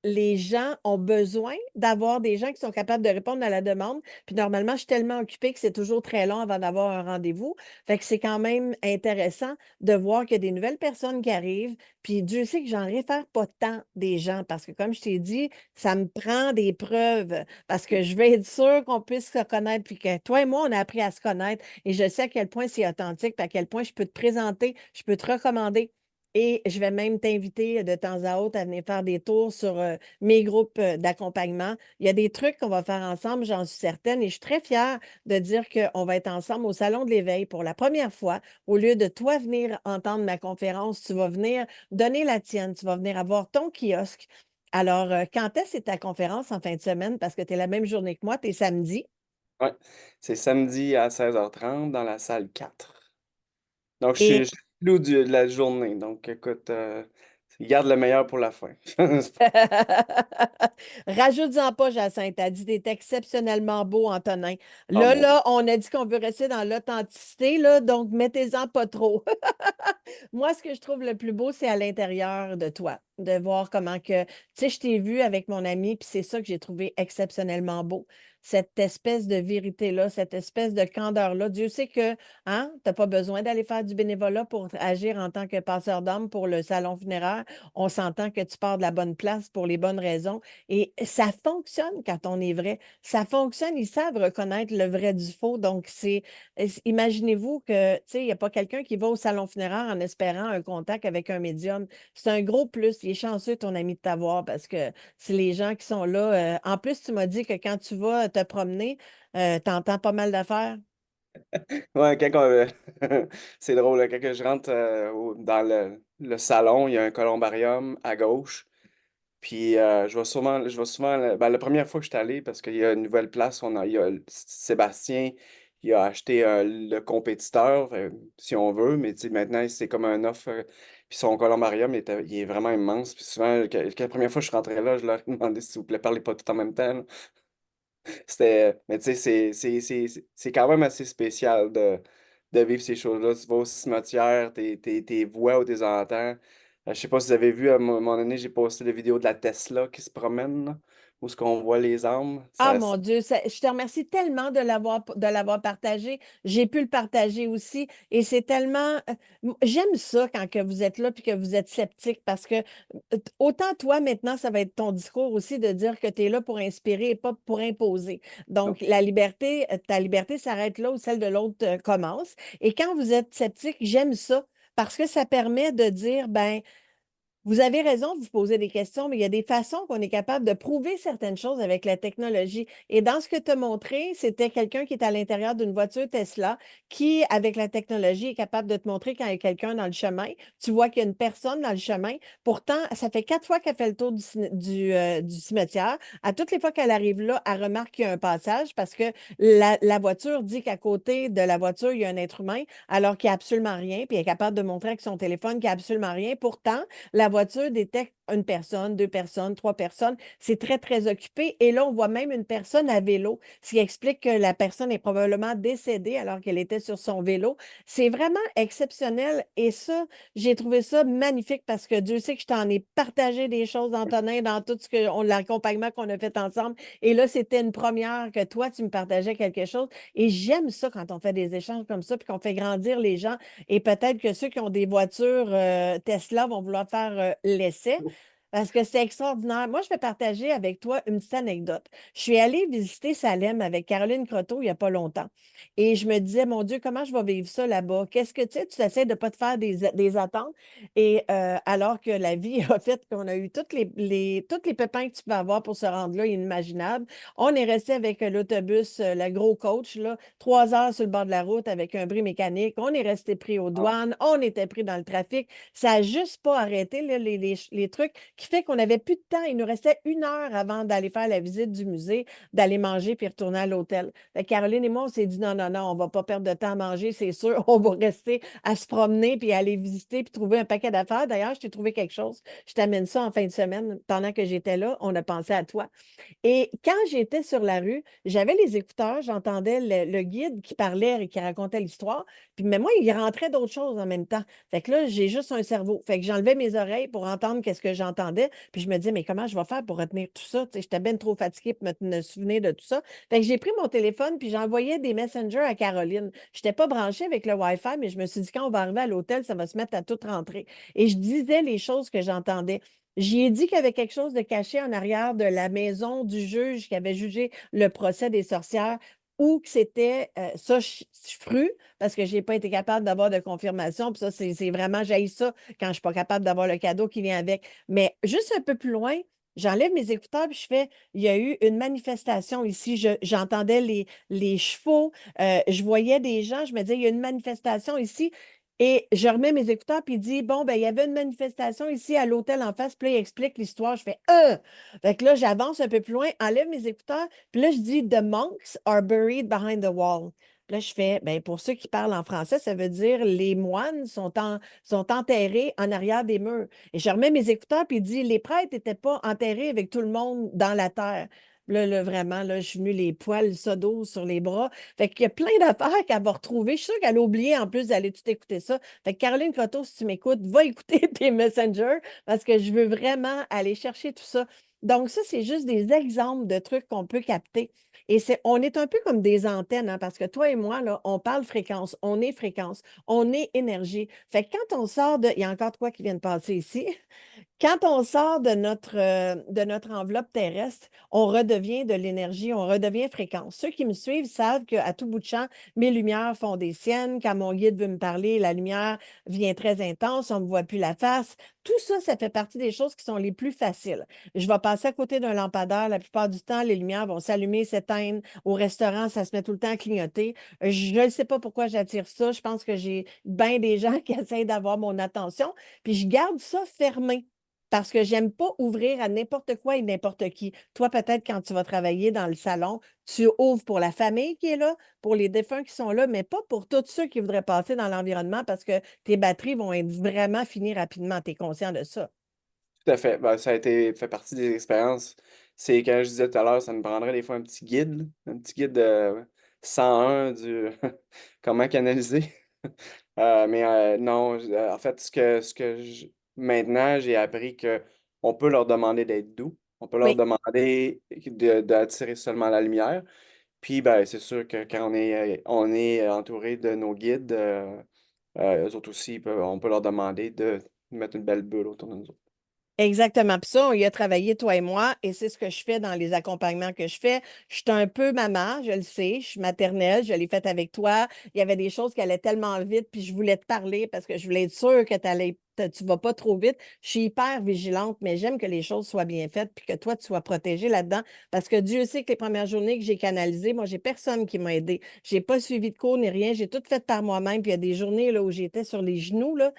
les gens ont besoin d'avoir des gens qui sont capables de répondre à la demande. Puis normalement, je suis tellement occupée que c'est toujours très long avant d'avoir un rendez-vous. Fait que c'est quand même intéressant de voir qu'il y a des nouvelles personnes qui arrivent. Puis Dieu sait que j'en réfère pas tant des gens parce que, comme je t'ai dit, ça me prend des preuves parce que je veux être sûre qu'on puisse se connaître. Puis que toi et moi, on a appris à se connaître. Et je sais à quel point c'est authentique, puis à quel point je peux te présenter, je peux te recommander. Et je vais même t'inviter de temps à autre à venir faire des tours sur mes groupes d'accompagnement. Il y a des trucs qu'on va faire ensemble, j'en suis certaine, et je suis très fière de dire qu'on va être ensemble au Salon de l'Éveil pour la première fois. Au lieu de toi venir entendre ma conférence, tu vas venir donner la tienne, tu vas venir avoir ton kiosque. Alors, quand est-ce que c'est ta conférence en fin de semaine? Parce que tu es la même journée que moi, tu es samedi. Ouais, c'est samedi à 16h30 dans la salle 4. Donc, je Et suis clou de la journée. Donc, écoute, garde le meilleur pour la fin. rajoute-en pas, Jacinthe. T'as dit t'es exceptionnellement beau, Antonin. Ah, Là, mon Dieu. là, on a dit qu'on veut rester dans l'authenticité, là, donc mettez-en pas trop. Moi, ce que je trouve le plus beau, c'est à l'intérieur de toi, de voir comment que, tu sais, je t'ai vu avec mon ami, puis c'est ça que j'ai trouvé exceptionnellement beau. Cette espèce de vérité-là, cette espèce de candeur-là. Dieu sait que, hein, t'as pas besoin d'aller faire du bénévolat pour agir en tant que passeur d'âme pour le salon funéraire. On s'entend que tu pars de la bonne place pour les bonnes raisons. Et ça fonctionne quand on est vrai. Ça fonctionne. Ils savent reconnaître le vrai du faux. Donc, imaginez-vous que, tu sais, il n'y a pas quelqu'un qui va au salon funéraire en espérant un contact avec un médium. C'est un gros plus. Il est chanceux, ton ami, de t'avoir parce que c'est les gens qui sont là. En plus, tu m'as dit que quand tu vas te promener, tu entends pas mal d'affaires. Ouais, c'est drôle, là, quand je rentre dans le salon, il y a un columbarium à gauche. Puis je vais souvent, ben, la première fois que je suis allé, parce qu'il y a une nouvelle place, il y a Sébastien, il a acheté le compétiteur, si on veut, mais tu sais, maintenant c'est comme un offre. Puis son columbarium, il est vraiment immense. Puis souvent, la première fois que je suis rentré là, je leur ai demandé s'il vous plaît, parlez pas tout en même temps, là. Mais tu sais, c'est quand même assez spécial de vivre ces choses-là. Tu vas au cimetière, t'es vois ou t'es entends. Je sais pas si vous avez vu, à un moment donné, j'ai posté la vidéo de la Tesla qui se promène, là. où ce qu'on voit les âmes. Ah Ça, mon Dieu, je te remercie tellement de l'avoir partagé. J'ai pu le partager aussi. Et c'est tellement. J'aime ça quand que vous êtes là puis que vous êtes sceptique parce que autant toi, maintenant, ça va être ton discours aussi de dire que tu es là pour inspirer et pas pour imposer. Donc, la liberté, ta liberté s'arrête là où celle de l'autre commence. Et quand vous êtes sceptique, j'aime ça parce que ça permet de dire, ben, vous avez raison de vous poser des questions, mais il y a des façons qu'on est capable de prouver certaines choses avec la technologie. Et dans ce que tu as montré, c'était quelqu'un qui est à l'intérieur d'une voiture Tesla qui, avec la technologie, est capable de te montrer quand il y a quelqu'un dans le chemin. Tu vois qu'il y a une personne dans le chemin. Pourtant, ça fait 4 fois qu'elle fait le tour du cimetière. À toutes les fois qu'elle arrive là, elle remarque qu'il y a un passage parce que la voiture dit qu'à côté de la voiture, il y a un être humain, alors qu'il n'y a absolument rien. Puis elle est capable de montrer avec son téléphone qu'il n'y a absolument rien. Pourtant, la voiture détecte une personne, 2 personnes, 3 personnes. C'est très, très occupé. Et là, on voit même une personne à vélo, ce qui explique que la personne est probablement décédée alors qu'elle était sur son vélo. C'est vraiment exceptionnel. Et ça, j'ai trouvé ça magnifique parce que Dieu sait que je t'en ai partagé des choses, Antonin, dans tout l'accompagnement qu'on a fait ensemble. Et là, c'était une première que toi, tu me partageais quelque chose. Et j'aime ça quand on fait des échanges comme ça, puis qu'on fait grandir les gens. Et peut-être que ceux qui ont des voitures Tesla vont vouloir faire l'essai parce que c'est extraordinaire. Moi, je vais partager avec toi une petite anecdote. Je suis allée visiter Salem avec Caroline Croteau il n'y a pas longtemps. Et je me disais, mon Dieu, comment je vais vivre ça là-bas? Qu'est-ce que tu sais, tu essaies de ne pas te faire des attentes. Et alors que la vie a fait qu'on a eu tous les pépins que tu peux avoir pour se rendre là, inimaginable. On est resté avec l'autobus, le gros coach, là, 3 heures sur le bord de la route avec un bris mécanique. On est resté pris aux ah, douanes, on était pris dans le trafic. Ça n'a juste pas arrêté là, les trucs qui fait qu'on n'avait plus de temps. Il nous restait 1 heure avant d'aller faire la visite du musée, d'aller manger puis retourner à l'hôtel. Fait que Caroline et moi, on s'est dit non, non, non, on ne va pas perdre de temps à manger, c'est sûr. On va rester à se promener puis aller visiter puis trouver un paquet d'affaires. D'ailleurs, je t'ai trouvé quelque chose. Je t'amène ça en fin de semaine. Pendant que j'étais là, on a pensé à toi. Et quand j'étais sur la rue, j'avais les écouteurs, j'entendais le guide qui parlait et qui racontait l'histoire. Puis, mais moi, il rentrait d'autres choses en même temps. Fait que là, j'ai juste un cerveau. Fait que j'enlevais mes oreilles pour entendre qu'est-ce que j'entendais. Puis je me disais, mais comment je vais faire pour retenir tout ça? Tu sais, j'étais bien trop fatiguée pour me souvenir de tout ça. Fait que j'ai pris mon téléphone puis j'envoyais des messengers à Caroline. Je n'étais pas branchée avec le Wi-Fi, mais je me suis dit, quand on va arriver à l'hôtel, ça va se mettre à tout rentrer. Et je disais les choses que j'entendais. J'y ai dit qu'il y avait quelque chose de caché en arrière de la maison du juge qui avait jugé le procès des sorcières ou que c'était ça, je fru, parce que je n'ai pas été capable d'avoir de confirmation. Puis ça, c'est vraiment, j'haïs ça quand je ne suis pas capable d'avoir le cadeau qui vient avec. Mais juste un peu plus loin, j'enlève mes écouteurs puis je fais, il y a eu une manifestation ici. J'entendais les chevaux, je voyais des gens, je me disais, il y a une manifestation ici. Et je remets mes écouteurs, puis il dit, bon, ben, il y avait une manifestation ici à l'hôtel en face, puis là, il explique l'histoire. Je fais, Fait que là, j'avance un peu plus loin, enlève mes écouteurs, puis là, je dis, The monks are buried behind the wall. Puis là, je fais, ben, pour ceux qui parlent en français, ça veut dire les moines sont enterrés en arrière des murs. Et je remets mes écouteurs, puis il dit, les prêtres n'étaient pas enterrés avec tout le monde dans la terre. Là, vraiment, là, je suis venue les poils sodos sur les bras. Fait qu'il y a plein d'affaires qu'elle va retrouver. Je suis sûre qu'elle a oublié en plus d'aller tout écouter ça. Fait que Caroline Croteau, si tu m'écoutes, va écouter tes messengers parce que je veux vraiment aller chercher tout ça. Donc, ça, c'est juste des exemples de trucs qu'on peut capter. Et on est un peu comme des antennes, hein, parce que toi et moi, là, on parle fréquence, on est énergie. Fait que quand on sort de. Il y a encore quoi qui vient de passer ici. Quand on sort de notre enveloppe terrestre, on redevient de l'énergie, on redevient fréquence. Ceux qui me suivent savent qu'à tout bout de champ, mes lumières font des siennes. Quand mon guide veut me parler, la lumière vient très intense, on ne me voit plus la face. Tout ça, ça fait partie des choses qui sont les plus faciles. Je vais passer à côté d'un lampadaire. La plupart du temps, les lumières vont s'allumer, s'éteindre. Au restaurant, ça se met tout le temps à clignoter. Je ne sais pas pourquoi j'attire ça. Je pense que j'ai bien des gens qui essayent d'avoir mon attention. Puis je garde ça fermé parce que j'aime pas ouvrir à n'importe quoi et n'importe qui. Toi, peut-être quand tu vas travailler dans le salon, tu ouvres pour la famille qui est là, pour les défunts qui sont là, mais pas pour tous ceux qui voudraient passer dans l'environnement parce que tes batteries vont être vraiment finies rapidement. Tu es conscient de ça. tout à fait. Ben, ça a été fait partie des expériences. C'est quand je disais tout à l'heure, ça me prendrait des fois un petit guide, là, un petit guide de 101 du comment canaliser. Mais non, en fait, maintenant, j'ai appris que on peut leur demander d'être doux. On peut leur Oui. demander d'attirer seulement la lumière. Puis, ben, c'est sûr que quand on est entouré de nos guides, eux autres aussi, on peut leur demander de mettre une belle bulle autour de nous autres. Exactement. Puis ça, on y a travaillé, toi et moi, et c'est ce que je fais dans les accompagnements que je fais. Je suis un peu maman, je le sais, je suis maternelle, je l'ai faite avec toi. Il y avait des choses qui allaient tellement vite, puis je voulais te parler parce que je voulais être sûre que tu vas pas trop vite. Je suis hyper vigilante, mais j'aime que les choses soient bien faites, puis que toi, tu sois protégée là-dedans, parce que Dieu sait que les premières journées que j'ai canalisées, moi, j'ai personne qui m'a aidé. J'ai pas suivi de cours ni rien, j'ai tout fait par moi-même, puis il y a des journées là, où j'étais sur les genoux, là,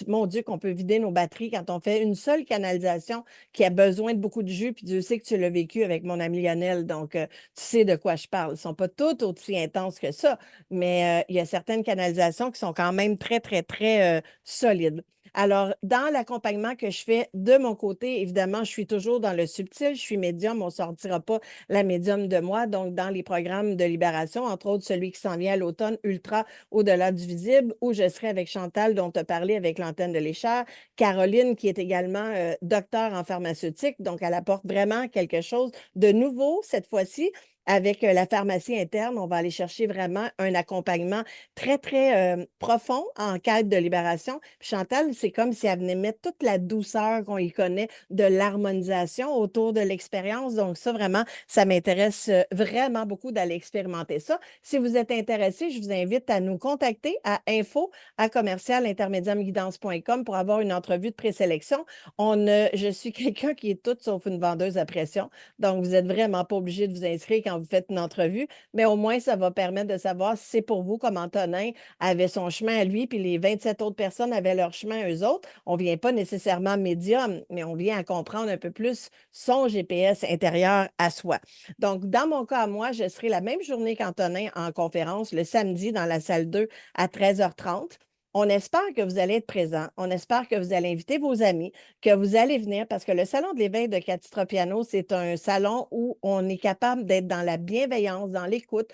mon Dieu, qu'on peut vider nos batteries quand on fait une seule canalisation qui a besoin de beaucoup de jus. Puis Dieu sait que tu l'as vécu avec mon ami Lionel. Donc, tu sais de quoi je parle. Ils ne sont pas toutes aussi intenses que ça, mais il y a certaines canalisations qui sont quand même très, très, très solides. Alors, dans l'accompagnement que je fais de mon côté, évidemment, je suis toujours dans le subtil, je suis médium, on ne sortira pas la médium de moi. Donc, dans les programmes de libération, entre autres celui qui s'en vient à l'automne, Ultra au-delà du visible, où je serai avec Chantal, dont tu as parlé avec l'antenne de l'échelle, Caroline, qui est également docteur en pharmaceutique, donc elle apporte vraiment quelque chose de nouveau cette fois-ci. Avec la pharmacie interne, on va aller chercher vraiment un accompagnement très, très profond en quête de libération. Puis Chantal, c'est comme si elle venait mettre toute la douceur qu'on y connaît de l'harmonisation autour de l'expérience. Donc, ça, vraiment, ça m'intéresse vraiment beaucoup d'aller expérimenter ça. Si vous êtes intéressé, je vous invite à nous contacter à info@commercialintermédiamguidance.com pour avoir une entrevue de présélection. Je suis quelqu'un qui est toute sauf une vendeuse à pression. Donc, vous n'êtes vraiment pas obligé de vous inscrire quand vous faites une entrevue, mais au moins, ça va permettre de savoir si c'est pour vous, comme Antonin avait son chemin à lui, puis les 27 autres personnes avaient leur chemin eux autres. On ne vient pas nécessairement médium, mais on vient à comprendre un peu plus son GPS intérieur à soi. Donc, dans mon cas, moi, je serai la même journée qu'Antonin en conférence le samedi dans la salle 2 à 13h30. On espère que vous allez être présents. On espère que vous allez inviter vos amis, que vous allez venir parce que le salon de l'éveil de Cathy Tropiano, c'est un salon où on est capable d'être dans la bienveillance, dans l'écoute.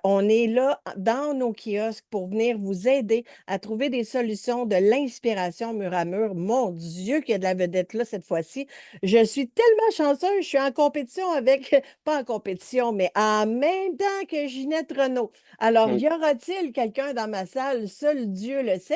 On est là dans nos kiosques pour venir vous aider à trouver des solutions, de l'inspiration mur à mur. Mon Dieu, qu'il y a de la vedette là cette fois-ci. Je suis tellement chanceuse. Je suis en compétition avec, pas en compétition, mais en même temps que Ginette Renault. Alors, Mm. y aura-t-il quelqu'un dans ma salle? Seul Dieu le sait.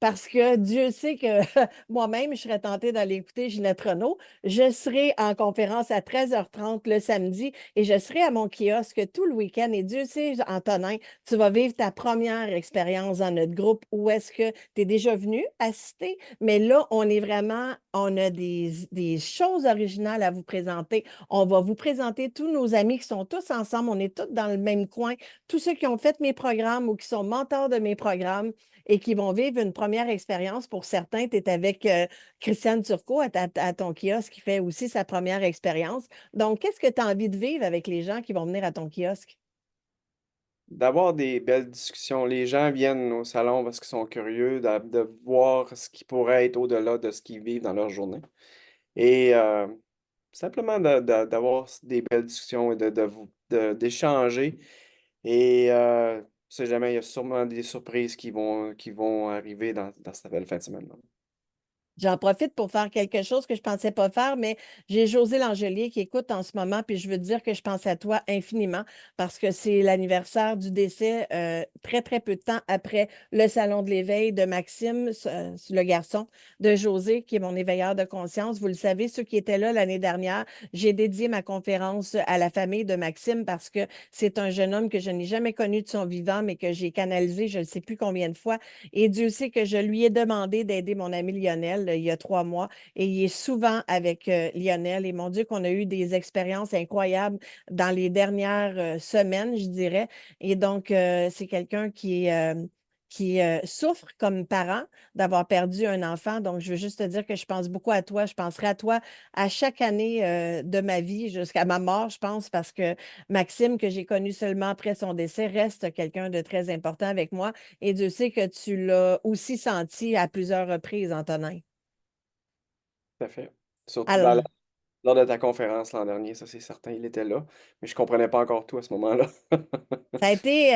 Parce que Dieu sait que moi-même, je serais tentée d'aller écouter Ginette Renault. Je serai en conférence à 13h30 le samedi et je serai à mon kiosque tout le week-end. Et Dieu sait, Antonin, tu vas vivre ta première expérience dans notre groupe où est-ce que tu es déjà venu assister. Mais là, on a des choses originales à vous présenter. On va vous présenter tous nos amis qui sont tous ensemble. On est tous dans le même coin. Tous ceux qui ont fait mes programmes ou qui sont mentors de mes programmes et qui vont vivre une première expérience. Pour certains, tu es avec Christiane Turcot à ton kiosque qui fait aussi sa première expérience. Donc, qu'est-ce que tu as envie de vivre avec les gens qui vont venir à ton kiosque? D'avoir des belles discussions. Les gens viennent au salon parce qu'ils sont curieux de voir ce qui pourrait être au-delà de ce qu'ils vivent dans leur journée. Et simplement d'avoir des belles discussions et d'échanger. Et on sait jamais, il y a sûrement des surprises qui vont arriver dans cette belle fin de semaine-là. J'en profite pour faire quelque chose que je ne pensais pas faire, mais j'ai José Langelier qui écoute en ce moment, puis je veux te dire que je pense à toi infiniment parce que c'est l'anniversaire du décès très, très peu de temps après le Salon de l'éveil de Maxime, le garçon de José, qui est mon éveilleur de conscience. Vous le savez, ceux qui étaient là l'année dernière, j'ai dédié ma conférence à la famille de Maxime parce que c'est un jeune homme que je n'ai jamais connu de son vivant, mais que j'ai canalisé je ne sais plus combien de fois et Dieu sait que je lui ai demandé d'aider mon ami Lionel il y a 3 mois et il est souvent avec Lionel. Et mon Dieu, qu'on a eu des expériences incroyables dans les dernières semaines, je dirais. Et donc, c'est quelqu'un qui souffre comme parent d'avoir perdu un enfant. Donc, je veux juste te dire que je pense beaucoup à toi. Je penserai à toi à chaque année de ma vie jusqu'à ma mort, je pense, parce que Maxime, que j'ai connu seulement après son décès, reste quelqu'un de très important avec moi. Et Dieu sait que tu l'as aussi senti à plusieurs reprises, Antonin. Tout à fait. Surtout Alors, lors de ta conférence l'an dernier, ça c'est certain, il était là, mais je comprenais pas encore tout à ce moment-là. Ça a été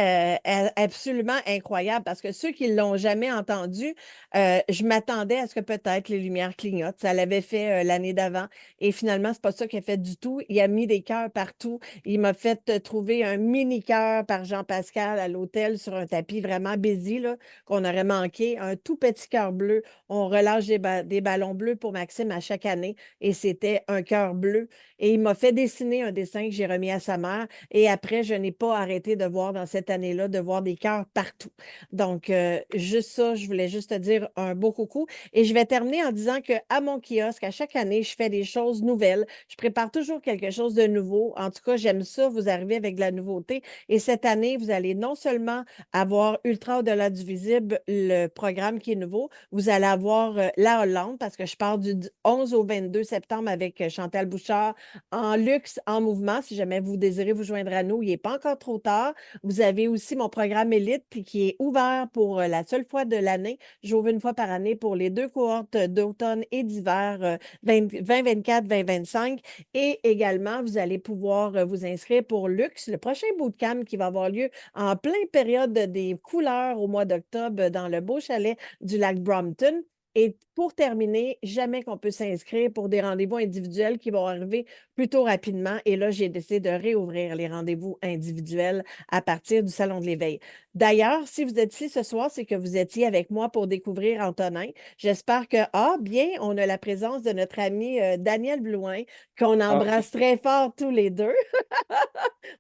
absolument incroyable parce que ceux qui ne l'ont jamais entendu, je m'attendais à ce que peut-être les lumières clignotent. Ça l'avait fait l'année d'avant et finalement, c'est pas ça qu'il a fait du tout. Il a mis des cœurs partout. Il m'a fait trouver un mini cœur par Jean-Pascal à l'hôtel sur un tapis vraiment busy là, qu'on aurait manqué. Un tout petit cœur bleu. On relâche des ballons bleus pour Maxime à chaque année et c'était un cœur bleu. Et il m'a fait dessiner un dessin que j'ai remis à sa mère. Et après, je n'ai pas arrêté de voir dans cette année-là, de voir des cœurs partout. Donc, juste ça, je voulais juste te dire un beau coucou. Et je vais terminer en disant qu'à mon kiosque, à chaque année, je fais des choses nouvelles. Je prépare toujours quelque chose de nouveau. En tout cas, j'aime ça, vous arrivez avec de la nouveauté. Et cette année, vous allez non seulement avoir Ultra au-delà du visible, le programme qui est nouveau, vous allez avoir La Hollande, parce que je pars du 11 au 22 septembre avec Chantal Bouchard en luxe, en mouvement, si jamais vous désirez vous joindre à nous, il n'est pas encore trop tard. Vous avez aussi mon programme Élite qui est ouvert pour la seule fois de l'année. J'ouvre une fois par année pour les deux cohortes d'automne et d'hiver 2024-2025. Et également, vous allez pouvoir vous inscrire pour Luxe, le prochain bootcamp qui va avoir lieu en plein période des couleurs au mois d'octobre dans le beau chalet du lac Brompton. Et pour terminer, jamais qu'on peut s'inscrire pour des rendez-vous individuels qui vont arriver plutôt rapidement. Et là, j'ai décidé de réouvrir les rendez-vous individuels à partir du Salon de l'éveil. D'ailleurs, si vous êtes ici ce soir, c'est que vous étiez avec moi pour découvrir Antonin. J'espère que, bien, on a la présence de notre ami Daniel Blouin, qu'on Ah, embrasse très fort tous les deux.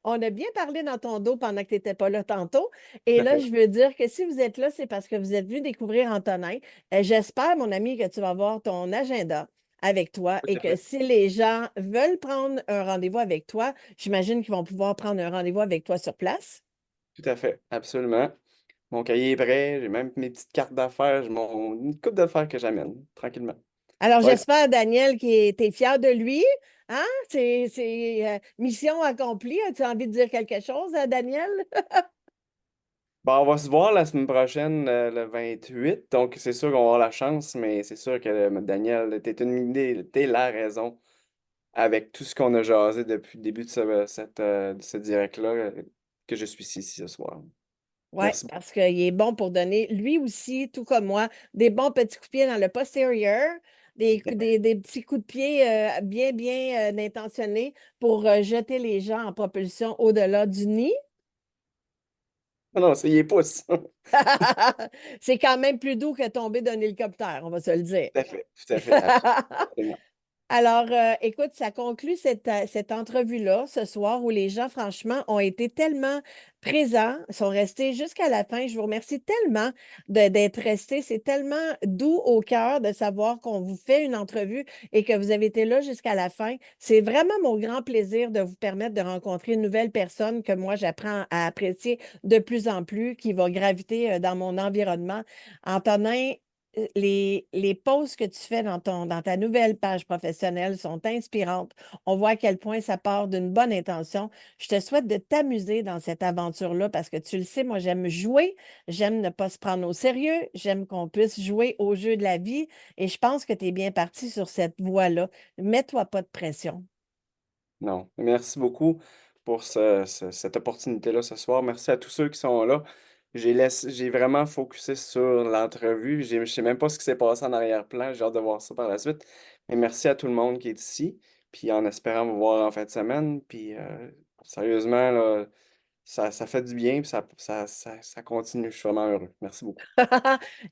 On a bien parlé dans ton dos pendant que tu n'étais pas là tantôt. Et tout à là, fait, je veux dire que si vous êtes là, c'est parce que vous êtes venu découvrir Antonin. J'espère, mon ami, que tu vas voir ton agenda avec toi tout et à que fait, si les gens veulent prendre un rendez-vous avec toi, j'imagine qu'ils vont pouvoir prendre un rendez-vous avec toi sur place. tout à fait, absolument. Mon cahier est prêt, j'ai même mes petites cartes d'affaires, j'ai une coupe d'affaires que j'amène, tranquillement. Alors, Ça va être j'espère, Daniel, que tu es fier de lui. Hein? C'est mission accomplie. As-tu envie de dire quelque chose à Daniel? bon, on va se voir la semaine prochaine, le 28. Donc, c'est sûr qu'on va avoir la chance, mais c'est sûr que Daniel, t'es la raison avec tout ce qu'on a jasé depuis le début de ce direct-là, que je suis ici ce soir. Oui, Merci beaucoup. parce qu'il est bon pour donner, lui aussi, tout comme moi, des bons petits coups de pied dans le postérieur, des petits coups de pied bien, bien intentionnés pour jeter les gens en propulsion au-delà du nid. Non, non, ça y est pas ça. C'est quand même plus doux que tomber d'un hélicoptère, on va se le dire. Tout à fait, absolument. Alors, écoute, ça conclut cette entrevue-là ce soir où les gens, franchement, ont été tellement présents, sont restés jusqu'à la fin. Je vous remercie tellement d'être restés. C'est tellement doux au cœur de savoir qu'on vous fait une entrevue et que vous avez été là jusqu'à la fin. C'est vraiment mon grand plaisir de vous permettre de rencontrer une nouvelle personne que moi, j'apprends à apprécier de plus en plus, qui va graviter dans mon environnement. Antonin, les posts que tu fais dans ta nouvelle page professionnelle sont inspirantes. On voit à quel point ça part d'une bonne intention. Je te souhaite de t'amuser dans cette aventure-là parce que tu le sais, moi, j'aime jouer, j'aime ne pas se prendre au sérieux, j'aime qu'on puisse jouer au jeu de la vie et je pense que tu es bien parti sur cette voie-là. Mets-toi pas de pression. Non, merci beaucoup pour cette opportunité-là ce soir. Merci à tous ceux qui sont là. J'ai vraiment focusé sur l'entrevue. Je ne sais même pas ce qui s'est passé en arrière-plan. J'ai hâte de voir ça par la suite. Mais merci à tout le monde qui est ici. Puis en espérant vous voir en fin de semaine. Puis sérieusement, là, ça fait du bien. Puis ça continue. Je suis vraiment heureux. Merci beaucoup.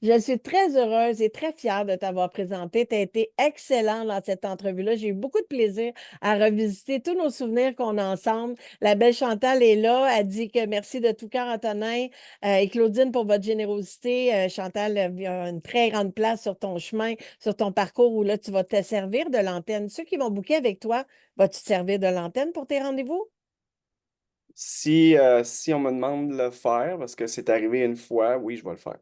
Je suis très heureuse et très fière de t'avoir présenté. Tu as été excellent dans cette entrevue-là. J'ai eu beaucoup de plaisir à revisiter tous nos souvenirs qu'on a ensemble. La belle Chantal est là. Elle dit que merci de tout cœur, Antonin et Claudine pour votre générosité. Chantal a une très grande place sur ton chemin, sur ton parcours où là, tu vas te servir de l'antenne. Ceux qui vont booker avec toi, vas-tu te servir de l'antenne pour tes rendez-vous? Si on me demande de le faire, parce que c'est arrivé une fois, oui, je vais le faire.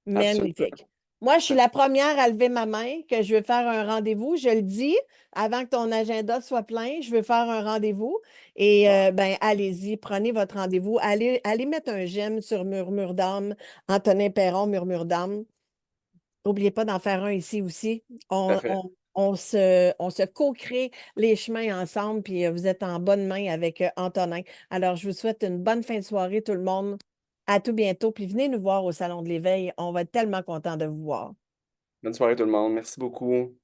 Absolument. Magnifique. Moi, je suis la première à lever ma main que je veux faire un rendez-vous. Je le dis avant que ton agenda soit plein, je veux faire un rendez-vous. Et Bon. ben, allez-y, prenez votre rendez-vous. Allez mettre un j'aime sur Murmure d'âme, Antonin Perron, Murmure d'âme. N'oubliez pas d'en faire un ici aussi. Tout à On, fait. on- on se co-crée les chemins ensemble, puis vous êtes en bonne main avec Antonin. Alors, je vous souhaite une bonne fin de soirée, tout le monde. À tout bientôt, puis venez nous voir au Salon de l'Éveil. On va être tellement contents de vous voir. Bonne soirée tout le monde. Merci beaucoup.